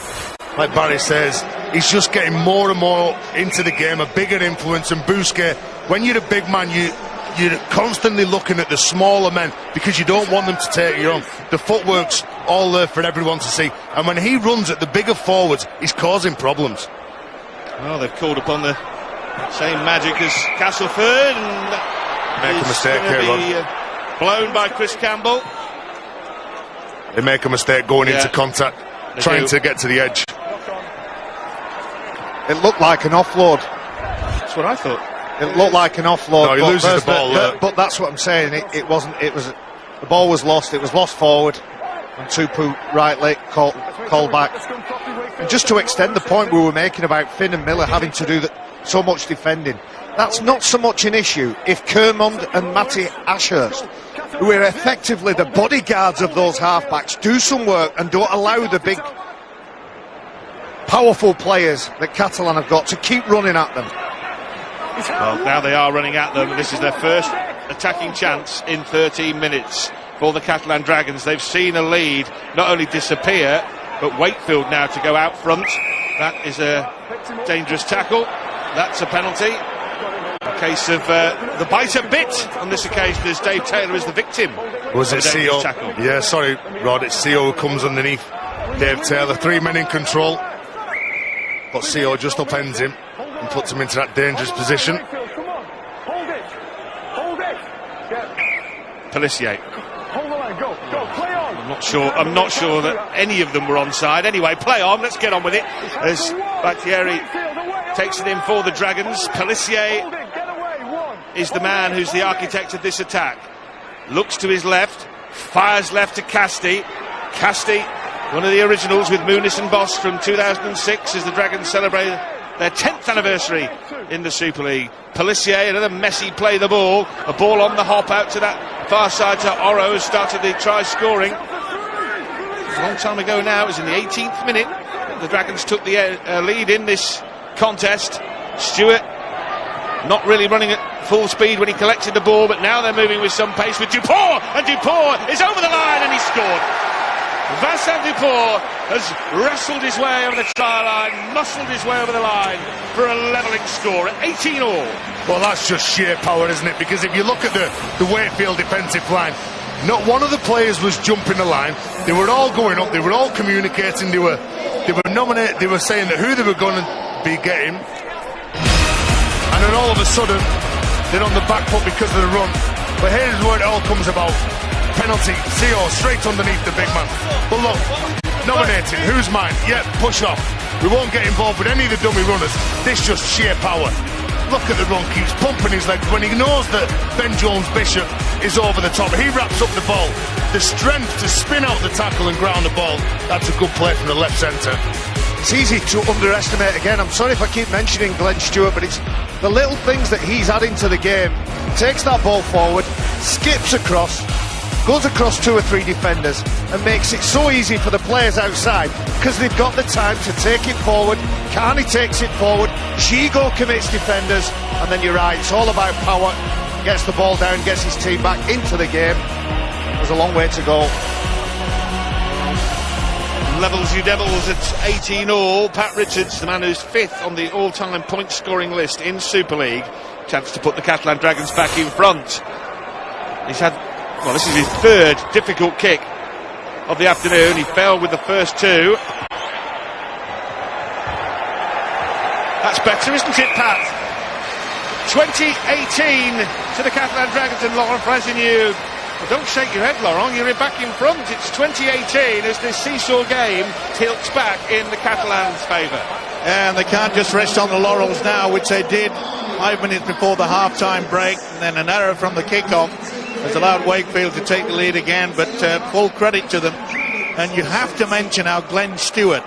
like Barry says, he's just getting more and more into the game, a bigger influence. And Bousquet, when you're a big man, you're constantly looking at the smaller men because you don't want them to take you on. The footwork's all there for everyone to see, and when he runs at the bigger forwards, he's causing problems. Well, they've called upon the same magic as Castleford, and make a mistake here, blown by Chris Campbell. They make a mistake going into contact, trying to get to the edge. It looked like an offload. That's what I thought. It looked like an offload. No, he loses the ball. But that's what I'm saying. It wasn't. It was. The ball was lost. It was lost forward, and Tupu rightly called back. And just to extend the point we were making about Finn and Miller having to do so much defending, that's not so much an issue if Kermond and Matty Ashurst, who are effectively the bodyguards of those halfbacks, do some work and don't allow the big, powerful players that Catalan have got to keep running at them. Well, now they are running at them. This is their first attacking chance in 13 minutes for the Catalan Dragons. They've seen a lead not only disappear, but Wakefield now to go out front. That is a dangerous tackle. That's a penalty. A case of the biter bit on this occasion, as Dave Taylor is the victim. Was it Sio? Tackle. Yeah, sorry, Rod. It's Sio who comes underneath Dave Taylor. 3 men in control, but Sio just upends him and puts him into that dangerous position. Pelissier. Hold the line, go, play on. I'm not sure that any of them were onside. Anyway, play on, let's get on with it. As Battieri takes it in for the Dragons. Pelissier is the man who's the architect of this attack. Looks to his left, fires left to Casti. Casti, one of the originals with Muniz and Boss from 2006, as the Dragons celebrated their 10th anniversary in the Super League. Pelissier, another messy play the ball. A ball on the hop out to that far side to Oro, who started the try scoring. A long time ago now, it was in the 18th minute. The Dragons took the lead in this contest. Stewart not really running at full speed when he collected the ball, but now they're moving with some pace with Dupont, and Dupont is over the line and he scored. Vincent Dupont has wrestled his way over the try line, muscled his way over the line for a levelling score at 18-all. Well, that's just sheer power, isn't it? Because if you look at the Wakefield defensive line, not one of the players was jumping the line. They were all going up, they were all communicating, they were nominated, they were saying that who they were going to be getting. And then all of a sudden, they're on the back foot because of the run. But here's where it all comes about. Penalty, CO, straight underneath the big man. But look, nominating, who's mine? Yep, push off. We won't get involved with any of the dummy runners. This just sheer power. Look at the run, keeps pumping his legs when he knows that Ben Jones-Bishop is over the top. He wraps up the ball. The strength to spin out the tackle and ground the ball. That's a good play from the left centre. It's easy to underestimate again. I'm sorry if I keep mentioning Glenn Stewart, but it's the little things that he's adding to the game. Takes that ball forward, skips across, goes across 2 or 3 defenders and makes it so easy for the players outside because they've got the time to take it forward. Carney takes it forward, Gigot commits defenders, and then you're right, it's all about power. Gets the ball down, gets his team back into the game. There's a long way to go. Levels you Devils at 18-all. Pat Richards, the man who's 5th on the all-time point scoring list in Super League. Chance to put the Catalan Dragons back in front. He's had, well, this is his 3rd difficult kick of the afternoon. He fell with the first 2. That's better, isn't it, Pat? 2018 to the Catalan Dragons and Laurent Frasigneau. Well, don't shake your head, Laurent, you're back in front. It's 2018 as this seesaw game tilts back in the Catalans' favour. And they can't just rest on the laurels now, which they did 5 minutes before the half-time break, and then an error from the kick-off has allowed Wakefield to take the lead again, but full credit to them. And you have to mention how Glenn Stewart,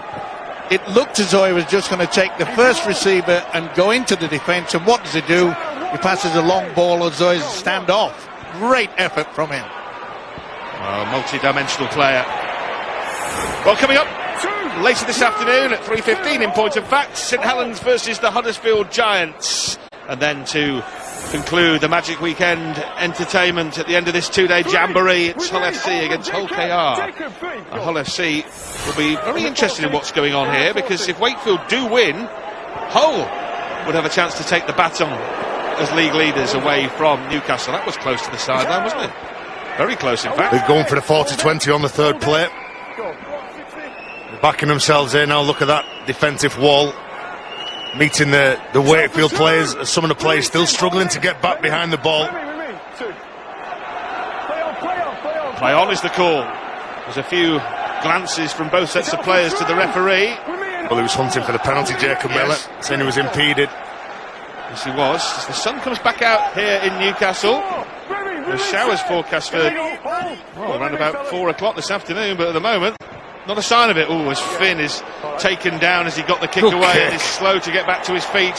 it looked as though he was just going to take the first receiver and go into the defence, and what does he do? He passes a long ball as though he's a stand-off. Great effort from him. Multi-dimensional player. Well, coming up later this afternoon at 3:15 in point of fact, St Helens versus the Huddersfield Giants. And then to conclude the Magic Weekend entertainment at the end of this 2-day jamboree, it's Hull FC against Hull KR. Hull FC will be very interested in what's going on here, because if Wakefield do win, Hull would have a chance to take the baton as league leaders away from Newcastle. That was close to the sideline, wasn't it? Very close, in fact. They're going for the 40-20 on the 3rd play. They're backing themselves in now. Look at that defensive wall meeting the Wakefield players. Some of the players still struggling to get back behind the ball. Play on is the call. There's a few glances from both sets of players to the referee. Well, he was hunting for the penalty, Jacob Miller, saying he was impeded. Yes, he was. As the sun comes back out here in Newcastle, there's showers forecast for around about 4 o'clock this afternoon, but at the moment, not a sign of it. Oh, as Finn is taken down as he got the kick away and is slow to get back to his feet.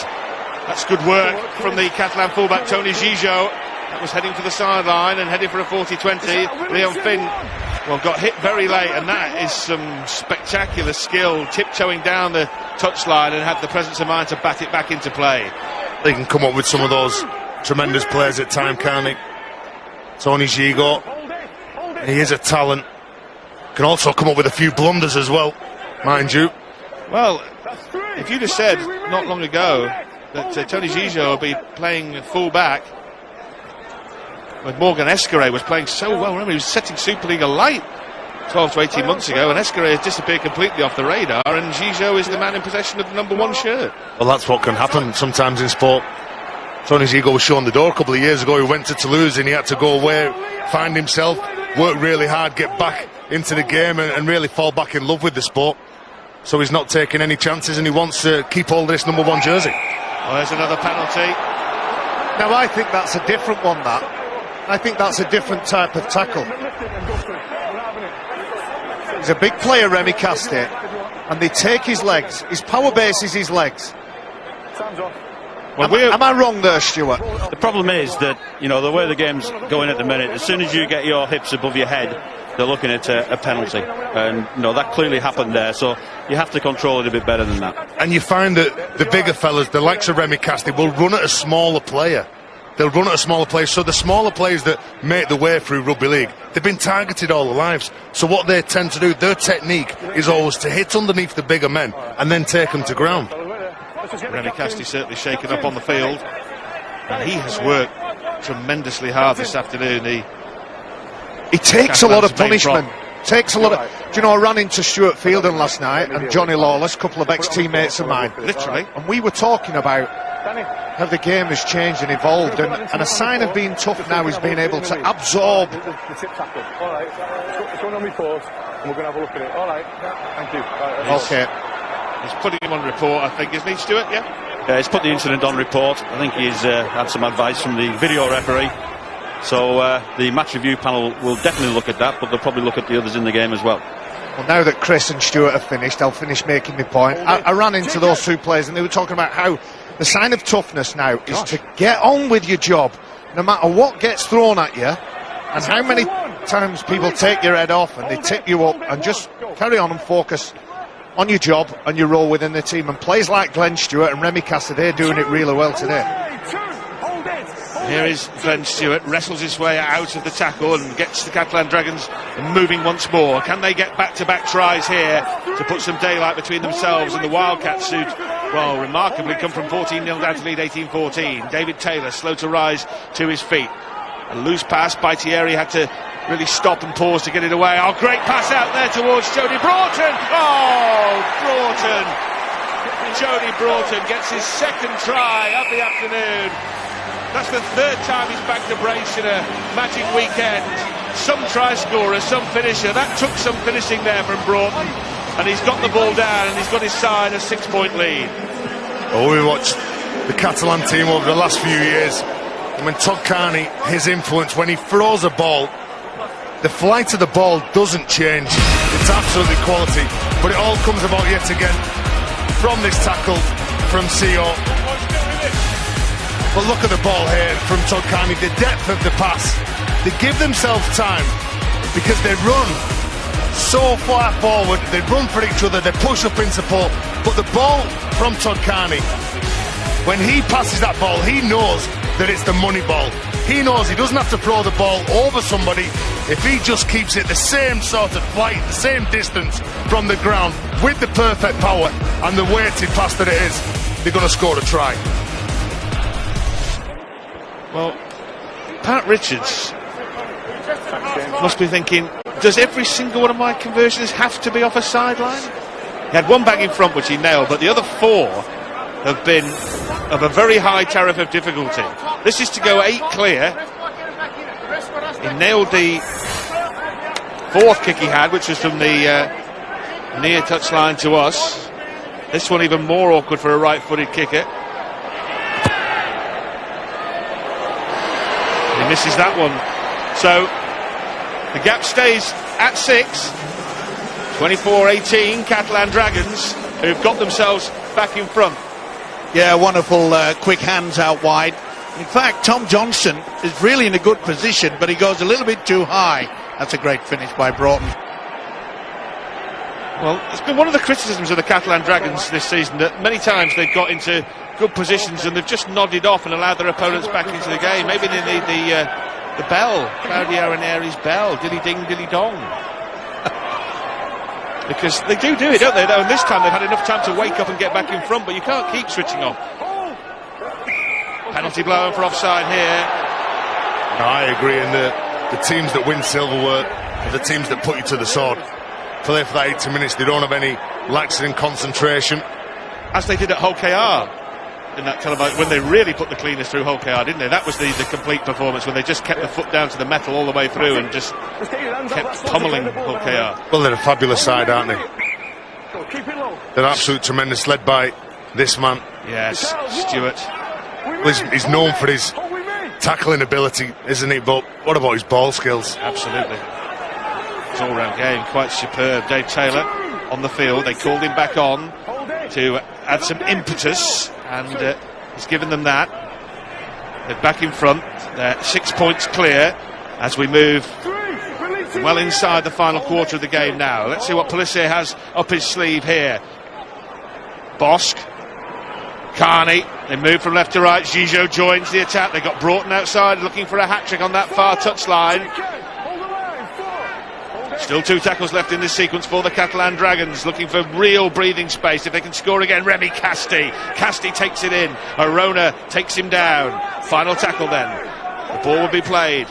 That's good work from the Catalan fullback Tony Gigot. That was heading for the sideline and heading for a 40-20. Leon Finn, well, got hit very late, and that is some spectacular skill, tiptoeing down the touchline, and had the presence of mind to bat it back into play. They can come up with some of those tremendous players at time, can't he? Tony Gigot, he is a talent. Can also come up with a few blunders as well, mind you. Well, if you'd have said not long ago that Tony Gigot would be playing full back when Morgan Escaré was playing so well, remember he was setting Super League alight 12 to 18 months ago, and Escaré has disappeared completely off the radar, and Gigot is the man in possession of the number 1 shirt. Well, that's what can happen sometimes in sport. Tony Gigot was shown the door a couple of years ago. He went to Toulouse and he had to go away, find himself, work really hard, get back into the game and really fall back in love with the sport. So he's not taking any chances, and he wants to keep hold of this number 1 jersey. Well, there's another penalty. Now I think that's a different one, that. I think that's a different type of tackle. He's a big player, Remy Castell, and they take his legs. His power base is his legs. Time's off. Well, am I wrong there, Stuart? The problem is that, you know, the way the game's going at the minute, as soon as you get your hips above your head, they're looking at a penalty. And, you know, that clearly happened there, so you have to control it a bit better than that. And you find that the bigger fellas, the likes of Remy Castille, will run at a smaller player. They'll run at a smaller player, so the smaller players that make the way through rugby league, they've been targeted all their lives. So what they tend to do, their technique is always to hit underneath the bigger men and then take them to ground. Remy Castille certainly shaken up on the field, and he has worked tremendously hard this afternoon. He takes a lot of punishment. Takes a lot of. Do you know, I ran into Stuart Fielden last night and Johnny Lawless, a couple of ex-teammates of mine, Literally, and we were talking about how the game has changed and evolved, and a sign of being tough now is being able to absorb. The tip tackle. All right, it's going on report, and we're going to have a look at it. All right, thank you. Okay. he's putting him on report, I think, isn't he, Stuart? Yeah, he's put the incident on report. I think he's had some advice from the video referee. So the match review panel will definitely look at that, but they'll probably look at the others in the game as well. Well, now that Chris and Stuart have finished, I'll finish making my point. I ran into those two players and they were talking about how the sign of toughness now is to get on with your job, no matter what gets thrown at you, and how many times people take your head off and they tip you up, and just carry on and focus on your job and your role within the team. And players like Glenn Stewart and Remy Castille, they're doing it really well today. Here is Glenn Stewart, wrestles his way out of the tackle and gets the Catalan Dragons moving once more. Can they get back-to-back tries here to put some daylight between themselves and the Wildcats, who, well, remarkably come from 14-0 down to lead 18-14. David Taylor slow to rise to his feet. A loose pass by Thierry, had to really stop and pause to get it away. Oh, great pass out there towards Jody Broughton. Oh, Broughton. Jody Broughton gets his second try of the afternoon. That's the third time he's backed a brace in a magic weekend. Some try scorer, some finisher. That took some finishing there from Broughton. And he's got the ball down and he's got his side a 6-point lead. Oh, we watched the Catalan team over the last few years. And when Todd Carney, his influence, when he throws a ball, the flight of the ball doesn't change. It's absolutely quality. But it all comes about yet again from this tackle from CO. But look at the ball here from Todd Carney, the depth of the pass. They give themselves time because they run so far forward, they run for each other, they push up in support. But the ball from Todd Carney, when he passes that ball, he knows that it's the money ball. He knows he doesn't have to throw the ball over somebody if he just keeps it the same sort of flight, the same distance from the ground, with the perfect power and the weighted pass that it is. They're going to score a try. Well, Pat Richards must be thinking, does every single one of my conversions have to be off a sideline? He had one bang in front which he nailed, but the other four have been of a very high tariff of difficulty. This is to go 8 clear. He nailed the fourth kick he had, which was from the near touchline to us. This one even more awkward for a right-footed kicker. He misses that one. So the gap stays at 6. 24-18, Catalan Dragons, who've got themselves back in front. Yeah, wonderful quick hands out wide. In fact, Tom Johnson is really in a good position, but he goes a little bit too high. That's a great finish by Broughton. Well, it's been one of the criticisms of the Catalan Dragons this season that many times they've got into good positions and they've just nodded off and allowed their opponents back into the game. Maybe they need the bell, Claudio Ranieri's bell, dilly ding, dilly dong. Because they do it, don't they? Though, and this time they've had enough time to wake up and get back in front, but you can't keep switching off. Penalty blown for offside here. No, I agree, and the teams that win silverware are the teams that put you to the sword. Play for that 80 minutes, they don't have any laxity in concentration. As they did at Hull KR in that televised, when they really put the cleaners through Hull KR, didn't they? That was the complete performance, when they just kept the foot down to the metal all the way through and just kept pummeling Hull KR. Well, they're a fabulous side, aren't they? They're absolute tremendous, led by this man. Yes, Stewart. Well, he's known for his tackling ability, isn't he? But what about his ball skills? Absolutely. His all-round game, quite superb. Dave Taylor on the field. They called him back on to add some impetus, and he's given them that. They're back in front. They're 6 points clear as we move well inside the final quarter of the game now. Let's see what Pelissier has up his sleeve here. Bosk, Carney, they move from left to right. Gigot joins the attack. They got Broughton outside looking for a hat-trick on that far touchline. Still 2 tackles left in this sequence for the Catalan Dragons, looking for real breathing space. If they can score again, Remy Casti. Casti takes it in. Arona takes him down. Final tackle then. The ball will be played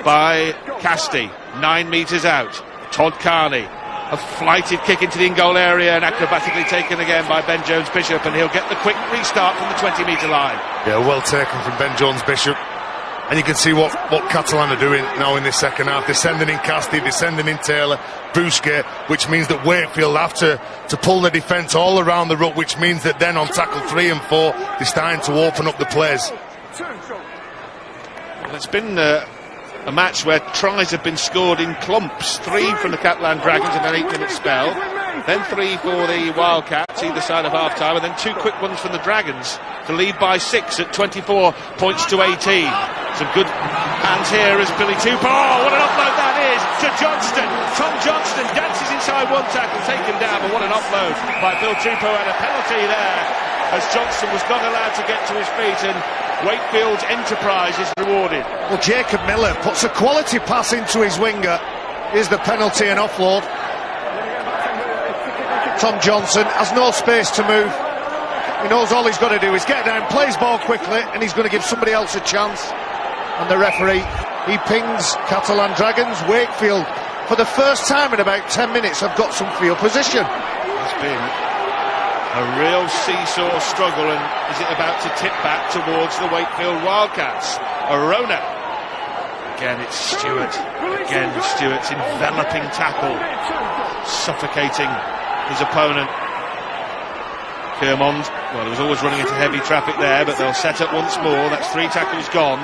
by Casti, 9 metres out. Todd Carney, a flighted kick into the in-goal area and acrobatically taken again by Ben Jones-Bishop, and he'll get the quick restart from the 20-metre line. Yeah, well taken from Ben Jones-Bishop. And you can see what Catalan are doing now in this second half. They're sending in Casti, they're sending in Taylor, Bousquet, which means that Wakefield have to pull the defence all around the ruck, which means that then on tackle 3 and 4, they're starting to open up the plays. Well, it's been a match where tries have been scored in clumps. 3 from the Catalan Dragons in an 8-minute spell, then 3 for the Wildcats either side of half-time, and then 2 quick ones from the Dragons to lead by 6 at 24 points to 18. Some good hands here as Billy Tupou. Oh, what an offload that is to Johnston. Tom Johnston dances inside one tackle, taken down, but what an offload by Bill Tupou, and a penalty there as Johnston was not allowed to get to his feet, and Wakefield's enterprise is rewarded. Well, Jacob Miller puts a quality pass into his winger. Here's the penalty and offload. Tom Johnson has no space to move. He knows all he's got to do is get down, plays ball quickly, and he's going to give somebody else a chance. And the referee, he pings Catalan Dragons. Wakefield, for the first time in about 10 minutes, have got some field position. It's been a real seesaw struggle, and is it about to tip back towards the Wakefield Wildcats? Arona. Again, it's Stewart. Again, Stewart's enveloping tackle, suffocating his opponent. Kermond, well, he was always running into heavy traffic there, but they'll set up once more. That's 3 tackles gone.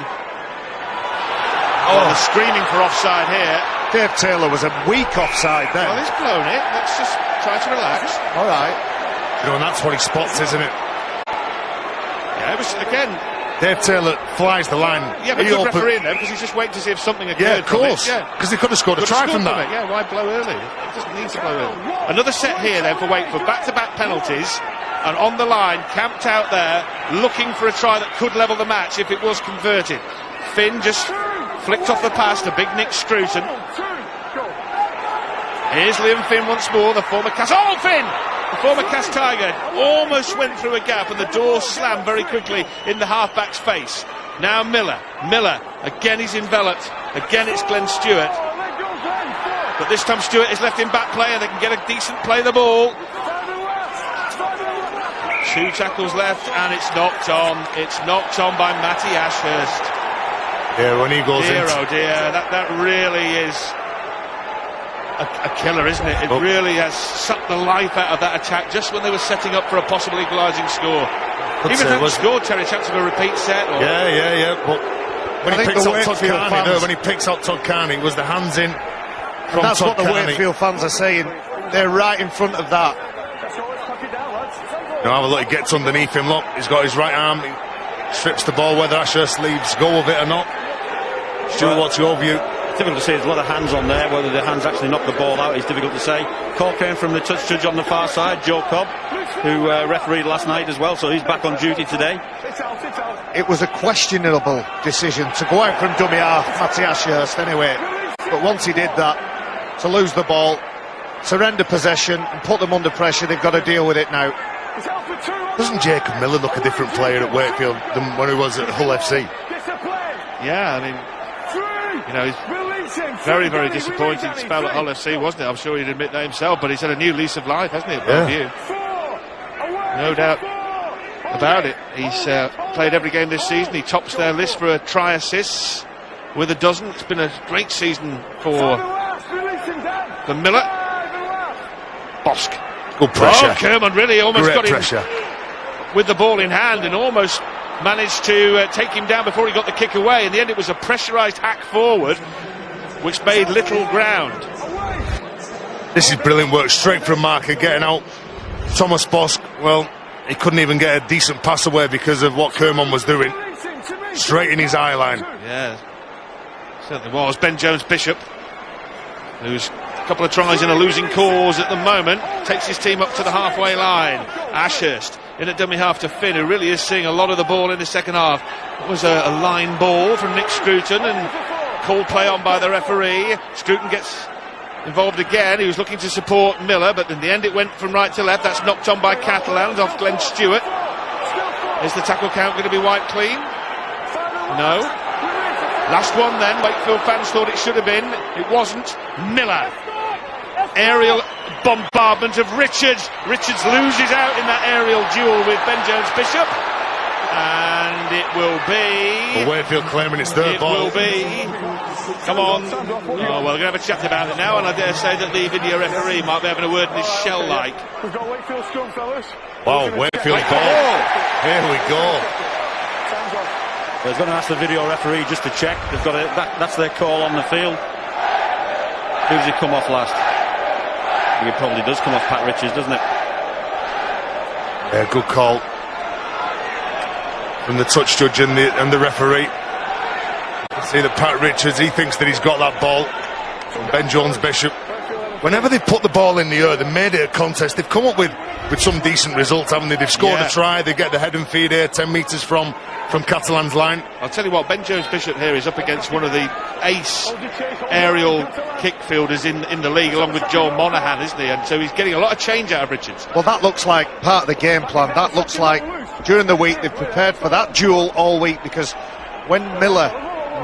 Oh, they're screaming for offside here. Dave Taylor was a weak offside there. Well, he's blown it. Let's just try to relax. All right. You know, and that's what he spots, isn't it? Yeah, it was, again... Dave Taylor flies the line. Yeah, but good referee in there, because he's just waiting to see if something occurred. Yeah, of course. Because he could have scored a try from that. Yeah, why blow early? He doesn't need to blow early. Another set here then for Wakefield. Back-to-back penalties. And on the line, camped out there, looking for a try that could level the match if it was converted. Finn just flicked off the pass to big Nick Scruton. Here's Liam Finn once more, the former Cast... Oh, Finn! The former Cast Tiger almost went through a gap, and the door slammed very quickly in the halfback's face. Now Miller. Again he's enveloped. Again it's Glenn Stewart. But this time Stewart is left in back play, and they can get a decent play of the ball. 2 tackles left, and it's knocked on. It's knocked on by Matty Ashurst. Yeah, when he goes in. Oh dear, that really is a killer, isn't it? It really has sucked the life out of that attack just when they were setting up for a possible equalising score. Even if they scored, Terry, chance of a repeat set. Or... Yeah. But when he picks out Todd Carney, when he picks out Todd Carney, it was the hands in from That's Todd what the Carney. Wakefield fans are saying. They're right in front of that. Now have a look, he gets underneath him, look, he's got his right arm, he strips the ball, whether Ashurst leaves go of it or not. Stuart, what's your view? It's difficult to say, there's a lot of hands on there, whether the hands actually knock the ball out is difficult to say. Call came from the touch judge on the far side, Joe Cobb, who refereed last night as well, so he's back on duty today. It was a questionable decision to go out from dummy half, Matty Ashurst anyway, but once he did that, to lose the ball, surrender possession and put them under pressure, they've got to deal with it now. Doesn't Jacob Miller look a different player at Wakefield than when he was at Hull FC? Yeah, I mean, you know, he's very, very disappointing spell at Hull FC, wasn't it? I'm sure he'd admit that himself, but he's had a new lease of life, hasn't he, at Bellevue? No doubt about it. He's played every game this season. He tops their list for try assists with a dozen. It's been a great season for Miller. Bosk. Good pressure. Oh, Kermond really almost Great got him pressure with the ball in hand and almost managed to take him down before he got the kick away. In the end, it was a pressurised hack forward, which made little ground. This is brilliant work, straight from marker, getting out. Thomas Bosk, well, he couldn't even get a decent pass away because of what Kerman was doing. Straight in his eye line. Yeah, certainly was. Ben Jones-Bishop, who's a couple of tries in a losing cause at the moment, takes his team up to the halfway line. Ashurst in at dummy half to Finn, who really is seeing a lot of the ball in the second half. It was a line ball from Nick Scruton and called play on by the referee. Scruton gets involved again. He was looking to support Miller, but in the end it went from right to left. That's knocked on by Catalan off Glenn Stewart. Is the tackle count going to be wiped clean? No. Last one then. Wakefield fans thought it should have been. It wasn't. Miller. Aerial bombardment of Richards. Richards loses out in that aerial duel with Ben Jones-Bishop. And it will be... Well, Wakefield claiming it's their ball. It will be... Come on. Oh, well, we're going to have a chat about it now, and I dare say that the video referee might be having a word in his shell-like. We've got Wakefield scrum, fellas. Wow, Wakefield ball. Here we go. He's going to ask the video referee just to check. They've got that's their call on the field. Who does he come off last? I think it probably does come off Pat Richards, doesn't it? Yeah, good call from the touch judge and the referee. You can see that Pat Richards, he thinks that he's got that ball from Ben Jones-Bishop. Whenever they put the ball in the air, they made it a contest. They've come up with some decent results, haven't they? They've scored a try, they get the head and feed here 10 metres from Catalan's line. I'll tell you what, Ben Jones-Bishop here is up against one of the ace aerial kick fielders in the league, along with Joel Monaghan, isn't he? And so he's getting a lot of change out of Richards. Well, that looks like part of the game plan. That looks like during the week they've prepared for that duel all week, because when Miller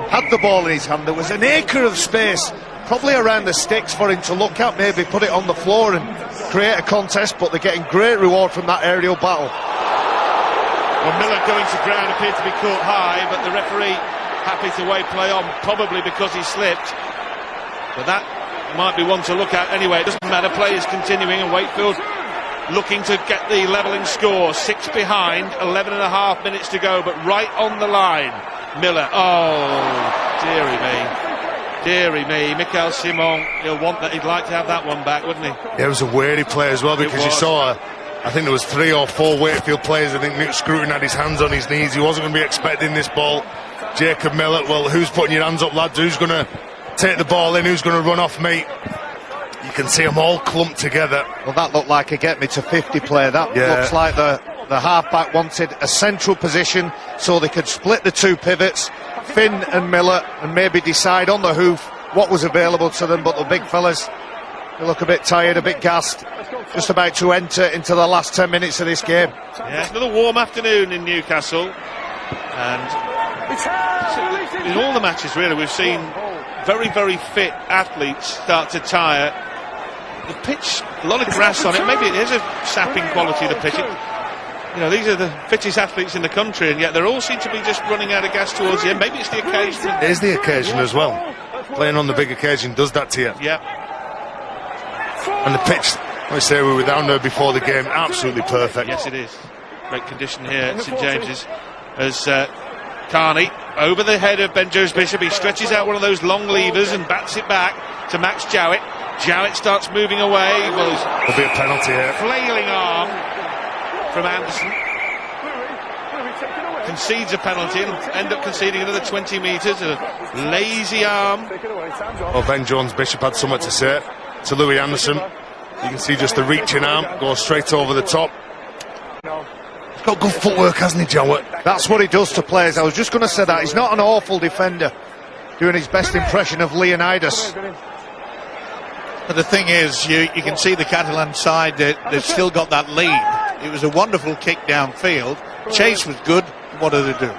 had the ball in his hand, there was an acre of space probably around the sticks for him to look at, maybe put it on the floor and create a contest, but they're getting great reward from that aerial battle. Well, Miller going to ground appeared to be caught high, but the referee happy to wait play on, probably because he slipped. But that might be one to look at anyway. It doesn't matter, play is continuing, and Wakefield looking to get the levelling score. 6 behind, 11 and a half minutes to go, but right on the line. Miller, oh, dearie me. Deary me, Michael Simon, he'll want that. He'd like to have that one back, wouldn't he? Yeah, it was a wary play as well, because you saw, I think there was 3 or 4 Wakefield players. I think Nick Scruton had his hands on his knees. He wasn't going to be expecting this ball. Jacob Miller, well, who's putting your hands up, lads? Who's going to take the ball in? Who's going to run off me? You can see them all clumped together. Well, that looked like a get me to 50 play. That looks like the half-back wanted a central position so they could split the 2 pivots, Finn and Miller, and maybe decide on the hoof what was available to them. But the big fellas, they look a bit tired, a bit gassed, just about to enter into the last 10 minutes of this game. Yeah, it's another warm afternoon in Newcastle, and in all the matches really we've seen very, very fit athletes start to tire. The pitch, a lot of grass on it. Maybe it is a sapping quality of the pitch. You know, these are the fittest athletes in the country, and yet they all seem to be just running out of gas towards the end. Maybe it's the occasion. It is the occasion as well. Playing on the big occasion does that to you. Yeah. And the pitch, I say, we were down there before the game, absolutely perfect. Yes, it is. Great condition here at St James's. As Carney, over the head of Ben Jones-Bishop, he stretches out one of those long levers and bats it back to Max Jowett. Jowett starts moving away. Well, there'll be a penalty here. Flailing arm from Anderson. Concedes a penalty and end up conceding another 20 metres. A lazy arm. Well, Ben Jones-Bishop had something to say to Louis Anderson. You can see just the reaching arm go straight over the top. He's got good footwork, hasn't he, Jowett? That's what he does to players. I was just going to say that. He's not an awful defender, doing his best impression of Leonidas. But the thing is, you can see the Catalan side, they've still got that lead. It was a wonderful kick downfield. Chase was good. What do they do?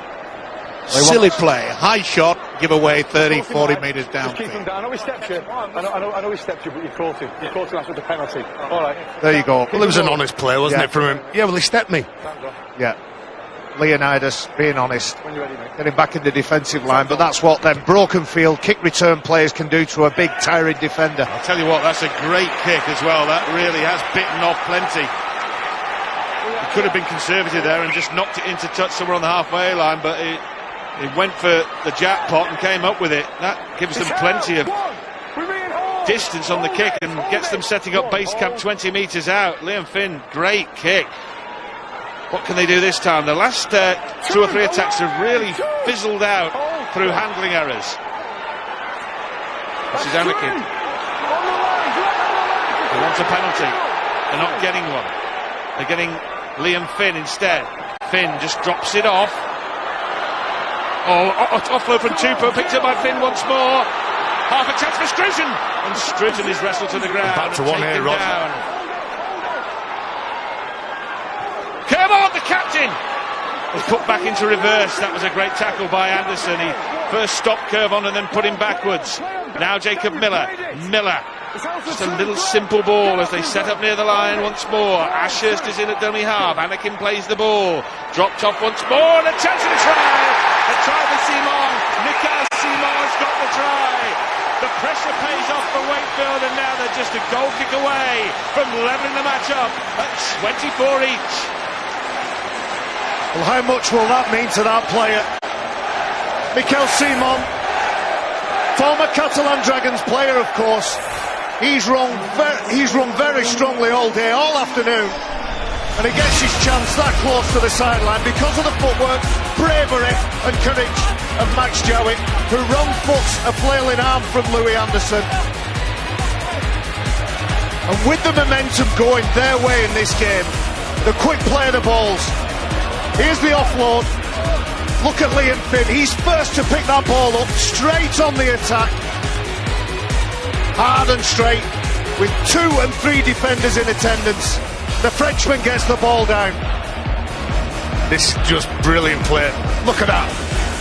Silly play. High shot, give away 30, 40 metres downfield. Keep him down. I know he stepped you. I know he stepped you, but you caught him. You caught him after the penalty. All right. There you go. Well, it was an honest play, wasn't it, from him? Yeah, well, he stepped me. Yeah. Leonidas being honest, getting back in the defensive line, but that's what them broken field kick return players can do to a big tiring defender. I'll tell you what, that's a great kick as well. That really has bitten off plenty. He could have been conservative there and just knocked it into touch somewhere on the halfway line, but he went for the jackpot and came up with it. That gives them plenty of distance on the kick and gets them setting up base camp 20 metres out. Liam Finn, great kick. What can they do this time? The last 2 or 3 attacks have really fizzled out through handling errors. This is Anakin. They want a penalty. They're not getting one. They're getting Liam Finn instead. Finn just drops it off. Oh, offload from Tupou, picked up by Finn once more. Half a chance for Scruton. And Scruton is wrestled to the ground. Back to one here, Rod. Come on, the captain! Was put back into reverse. That was a great tackle by Anderson. He first stopped Curvon and then put him backwards. Now Jacob Miller. Just a little simple ball as they set up near the line once more. Ashurst is in at dummy half. Anakin plays the ball. Dropped off once more. And a chance for the try. A try for Simon. Mikael Simon's got the try. The pressure pays off for Wakefield, and now they're just a goal kick away from levelling the match up at 24 each. Well, how much will that mean to that player? Mikael Simon, former Catalan Dragons player, of course. He's run very strongly all day, all afternoon, and he gets his chance that close to the sideline because of the footwork, bravery and courage of Max Jowett, who wrong foots a flailing arm from Louis Anderson. And with the momentum going their way in this game, the quick play of the balls, here's the offload. Look at Liam Finn, he's first to pick that ball up, straight on the attack. Hard and straight, with 2 and 3 defenders in attendance. The Frenchman gets the ball down. This is just brilliant play. Look at that.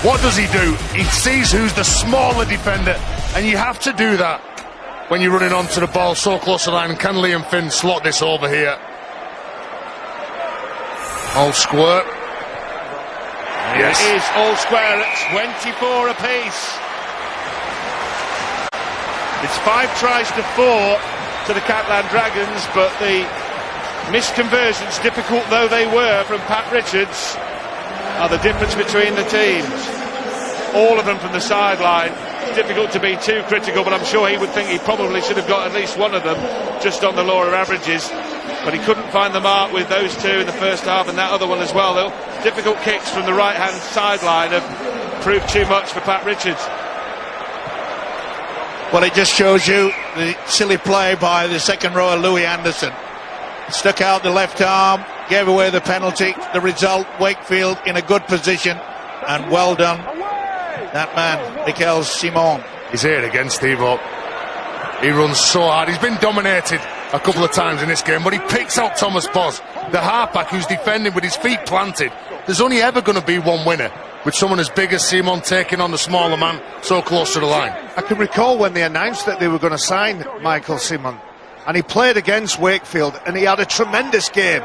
What does he do? He sees who's the smaller defender, and you have to do that when you're running onto the ball so close to the line. Can Liam Finn slot this over here? All square. Yes. It is all square at 24 apiece. It's 5 tries to 4 to the Catalan Dragons, but the missed conversions, difficult though they were from Pat Richards, are the difference between the teams. All of them from the sideline. Difficult to be too critical, but I'm sure he would think he probably should have got at least one of them, just on the law of averages. But he couldn't find the mark with those 2 in the first half, and that other one as well, though. Difficult kicks from the right-hand sideline have proved too much for Pat Richards. Well, it just shows you the silly play by the second rower, Louis Anderson. Stuck out the left arm, gave away the penalty. The result, Wakefield in a good position, and well done. That man, Mikael Simon. He's here again, Steve-O. He runs so hard. He's been dominated a couple of times in this game, but he picks out Thomas Boz, the halfback who's defending with his feet planted. There's only ever going to be one winner, with someone as big as Simon taking on the smaller man so close to the line. I can recall when they announced that they were going to sign Michael Simon, and he played against Wakefield, and he had a tremendous game.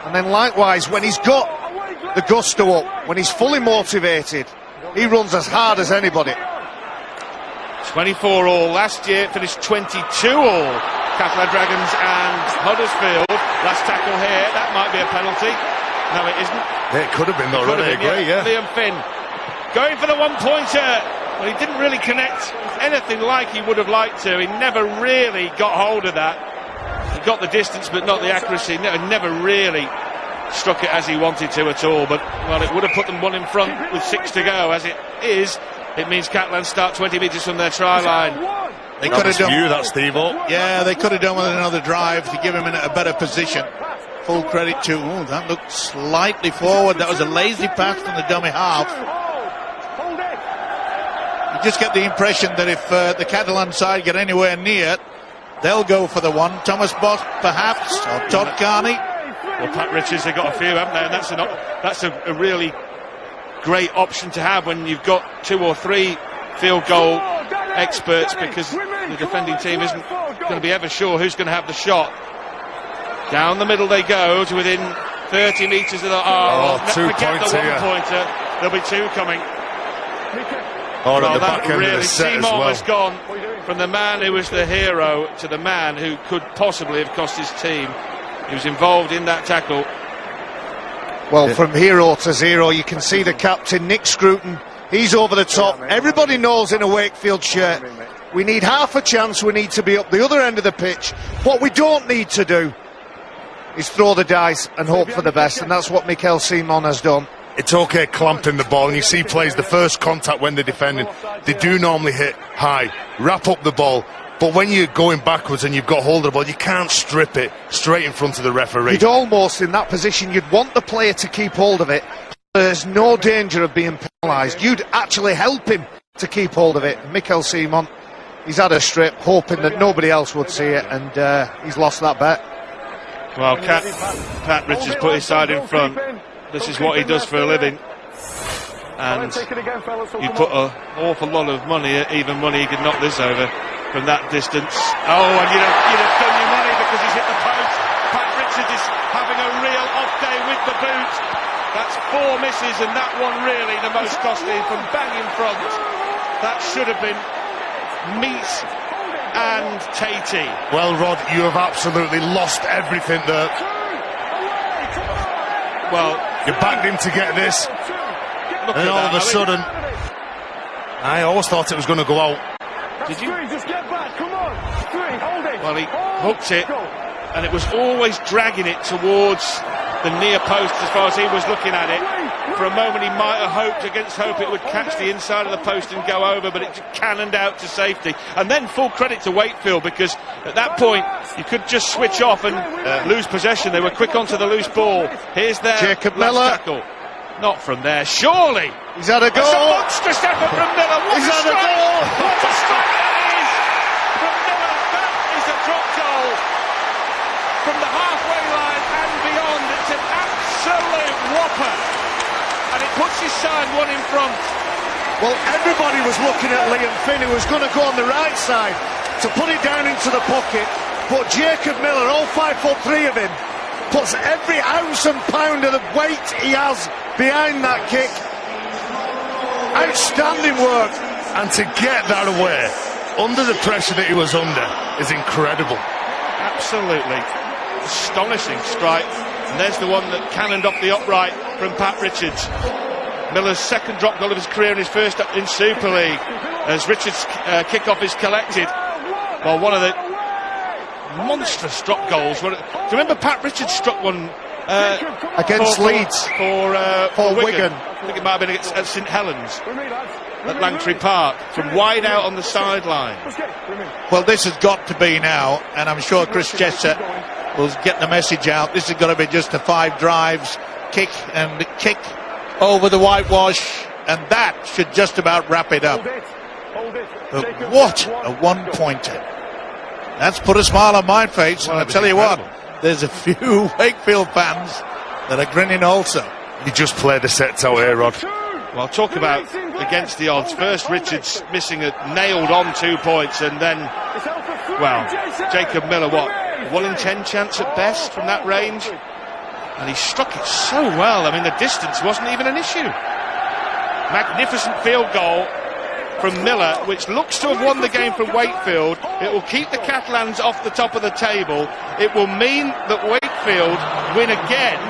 And then likewise, when he's got the gusto up, when he's fully motivated, he runs as hard as anybody. 24 all. Last year finished 22 all. Catalan Dragons and Huddersfield. Last tackle here. That might be a penalty. No, it isn't. It could have been though, I agree, yeah. Liam Finn going for the one-pointer. Well, he didn't really connect anything like he would have liked to. He never really got hold of that. He got the distance but not the accuracy. Never really struck it as he wanted to at all. But, well, it would have put them 1 in front with 6 to go. As it is, it means Catalan start 20 metres from their try line. They could have done that, Steve-O. Yeah, they could have done with another drive to give him in a better position. Full credit to, that looked slightly forward. That was a lazy pass from the dummy half. You just get the impression that if the Catalan side get anywhere near, they'll go for the one. Thomas Boss, perhaps, or Todd Carney. Well, Pat Richards, they've got a few, haven't they? And that's a really great option to have when you've got 2 or 3 field goal experts, because the defending team isn't going to be ever sure who's going to have the shot. Down the middle they go to within 30 metres of the arm. Forget the one-pointer. There'll be 2 coming. At the back end of the set Simon as well. has gone from the man who was the hero to the man who could possibly have cost his team. He was involved in that tackle. Well, from hero to zero, you can see the captain, Nick Scruton. He's over the top. Everybody knows in a Wakefield shirt, we need half a chance. We need to be up the other end of the pitch. What we don't need to do is throw the dice and hope for the best, and that's what Mikel Simon has done. It's okay clamping the ball, and you see players, the first contact when they're defending, they do normally hit high, wrap up the ball, but when you're going backwards and you've got hold of the ball, you can't strip it straight in front of the referee. You'd almost, in that position, you'd want the player to keep hold of it. There's no danger of being penalised. You'd actually help him to keep hold of it. Mikel Simon, he's had a strip, hoping that nobody else would see it, and he's lost that bet. Well, Pat Richards put his side in front. This is what he does for a living. And you put an awful lot of money, even money, he could knock this over from that distance. Oh, and you'd have done your money because he's hit the post. Pat Richards is having a real off day with the boot. That's 4 misses, and that one really the most costly from bang in front. That should have been meat and tatey. Well, Rod, you have absolutely lost everything there. Well, you backed him to get this, and all of a sudden, I always thought it was going to go out. Did you? Just get back, come on. Hold it. Well, he hooked it, and it was always dragging it towards the near post as far as he was looking at it. For a moment he might have hoped against hope it would catch the inside of the post and go over, but it cannoned out to safety. And then full credit to Wakefield, because at that point you could just switch off and lose possession. They were quick onto the loose ball. Here's their Jacob Miller. tackle. Not from there, surely. He's had a goal. It's a monstrous effort from Miller. What He's a had a strike! goal. What a strike that is from Miller. That is a drop goal from the halfway line and beyond. It's an absolute whopper, and it puts his side one in front. Well, everybody was looking at Liam Finn, who was going to go on the right side to put it down into the pocket, but Jacob Miller, all 5'3" of him, puts every ounce and pound of the weight he has behind that kick. Outstanding work. And to get that away under the pressure that he was under is incredible. Absolutely astonishing strike. And there's the one that cannoned off the upright from Pat Richards. Miller's second drop goal of his career and his first in Super League. As Richards' kick-off is collected. Well, one of the monstrous drop goals. Do you remember Pat Richards struck one against Leeds for Wigan? I think it might have been at St Helens at Langtry Park, from wide out on the sideline. Well, this has got to be now, and I'm sure Chris Chester will get the message out. This has got to be just a 5 drives, kick and kick over the whitewash, and that should just about wrap it up. But what a one-pointer. That's put a smile on my face, and I'll tell you what, there's a few Wakefield fans that are grinning also. You just played the sets out here, Rod. Well, talk about against the odds. First Richards missing a nailed-on 2 points, and then, well, Jacob Miller, what, 1 in 10 chance at best from that range? And he struck it so well. I mean, the distance wasn't even an issue. Magnificent field goal from Miller, which looks to have won the game from Wakefield. It will keep the Catalans off the top of the table. It will mean that Wakefield win again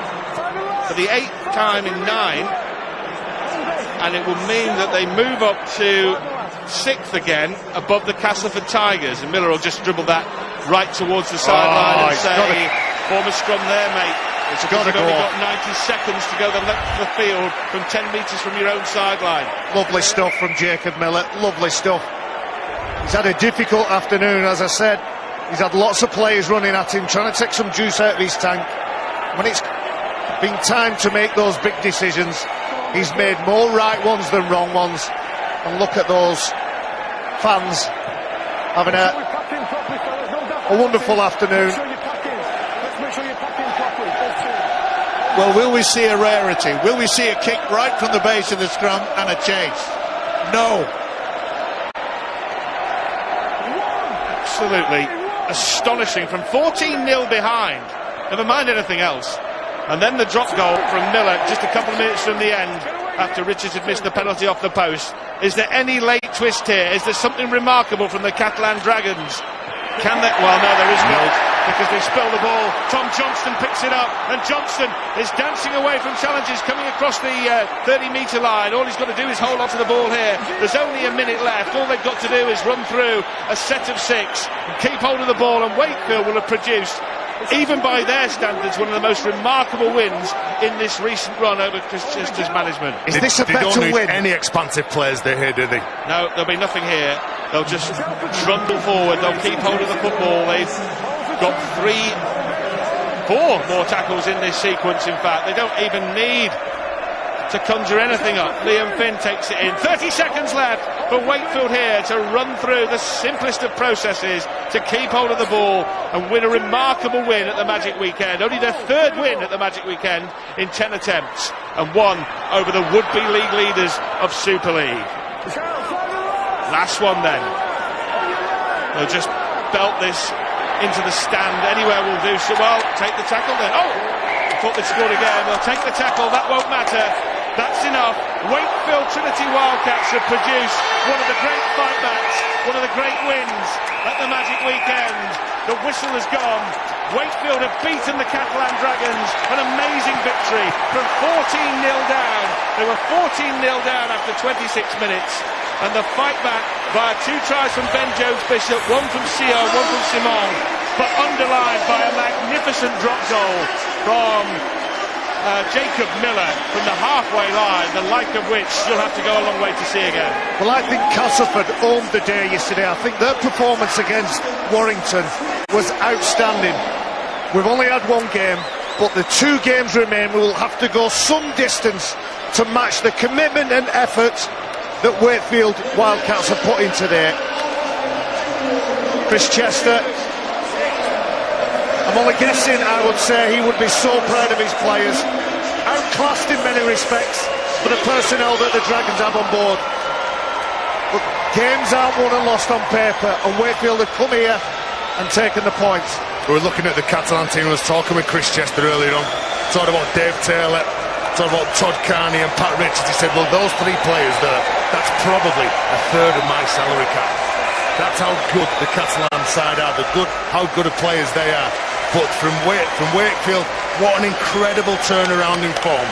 for the 8th time in 9, and it will mean that they move up to 6th again above the Castleford Tigers, and Miller will just dribble that right towards the sideline and say, form a scrum there, mate. It's got to go. You've only got 90 seconds to go the length of the field from 10 metres from your own sideline. Lovely stuff from Jacob Miller, lovely stuff. He's had a difficult afternoon, as I said. He's had lots of players running at him, trying to take some juice out of his tank. When it's been time to make those big decisions, he's made more right ones than wrong ones. And look at those fans having a wonderful afternoon. Well, will we see a rarity? Will we see a kick right from the base of the scrum and a chase? No. Absolutely astonishing. From 14-0 behind, never mind anything else. And then the drop goal from Miller just a couple of minutes from the end, after Richards had missed the penalty off the post. Is there any late twist here? Is there something remarkable from the Catalan Dragons? Can they? Well, no, there is not, because they spill the ball. Tom Johnston picks it up, and Johnston is dancing away from challenges coming across the 30-metre line. All he's got to do is hold on to the ball here. There's only a minute left. All they've got to do is run through a set of 6 and keep hold of the ball, and Wakefield will have produced even by their standards, one of the most remarkable wins in this recent run over Chris Chester's management. Is this a They better don't need win? any expansive players there here, do they? No, there'll be nothing here. They'll just trundle forward. They'll keep hold of the football. They've got 4 more tackles in this sequence, in fact. They don't even need to conjure anything up. Liam Finn takes it in. 30 seconds left for Wakefield here to run through the simplest of processes to keep hold of the ball and win a remarkable win at the Magic Weekend. Only their 3rd win at the Magic Weekend in 10 attempts, and 1 over the would-be league leaders of Super League. Last one then. They'll just belt this into the stand. Anywhere will do so. Well, take the tackle then. Oh! I thought they'd scored again. They'll take the tackle. That won't matter. That's enough. Wakefield Trinity Wildcats have produced one of the great fightbacks, one of the great wins at the Magic Weekend. The whistle has gone. Wakefield have beaten the Catalan Dragons. An amazing victory from 14-0 down. They were 14-0 down after 26 minutes. And the fight back via 2 tries from Ben Jones-Bishop, 1 from Sio, 1 from Simon, but underlined by a magnificent drop goal from Jacob Miller from the halfway line, the like of which you'll have to go a long way to see again. Well, I think Castleford owned the day yesterday. I think their performance against Warrington was outstanding. We've only had 1 game, but the 2 games remain. We will have to go some distance to match the commitment and effort that Wakefield Wildcats have put in today. Chris Chester, I'm only guessing, I would say he would be so proud of his players. Outclassed in many respects for the personnel that the Dragons have on board. But games aren't won and lost on paper, and Wakefield have come here and taken the points. We were looking at the Catalan team. I was talking with Chris Chester earlier on. Talking about Dave Taylor, talking about Todd Carney and Pat Richards. He said, well, those 3 players there, that's probably a 3rd of my salary cap. That's how good the Catalan side are, how good of players they are. But from Wakefield, what an incredible turnaround in form.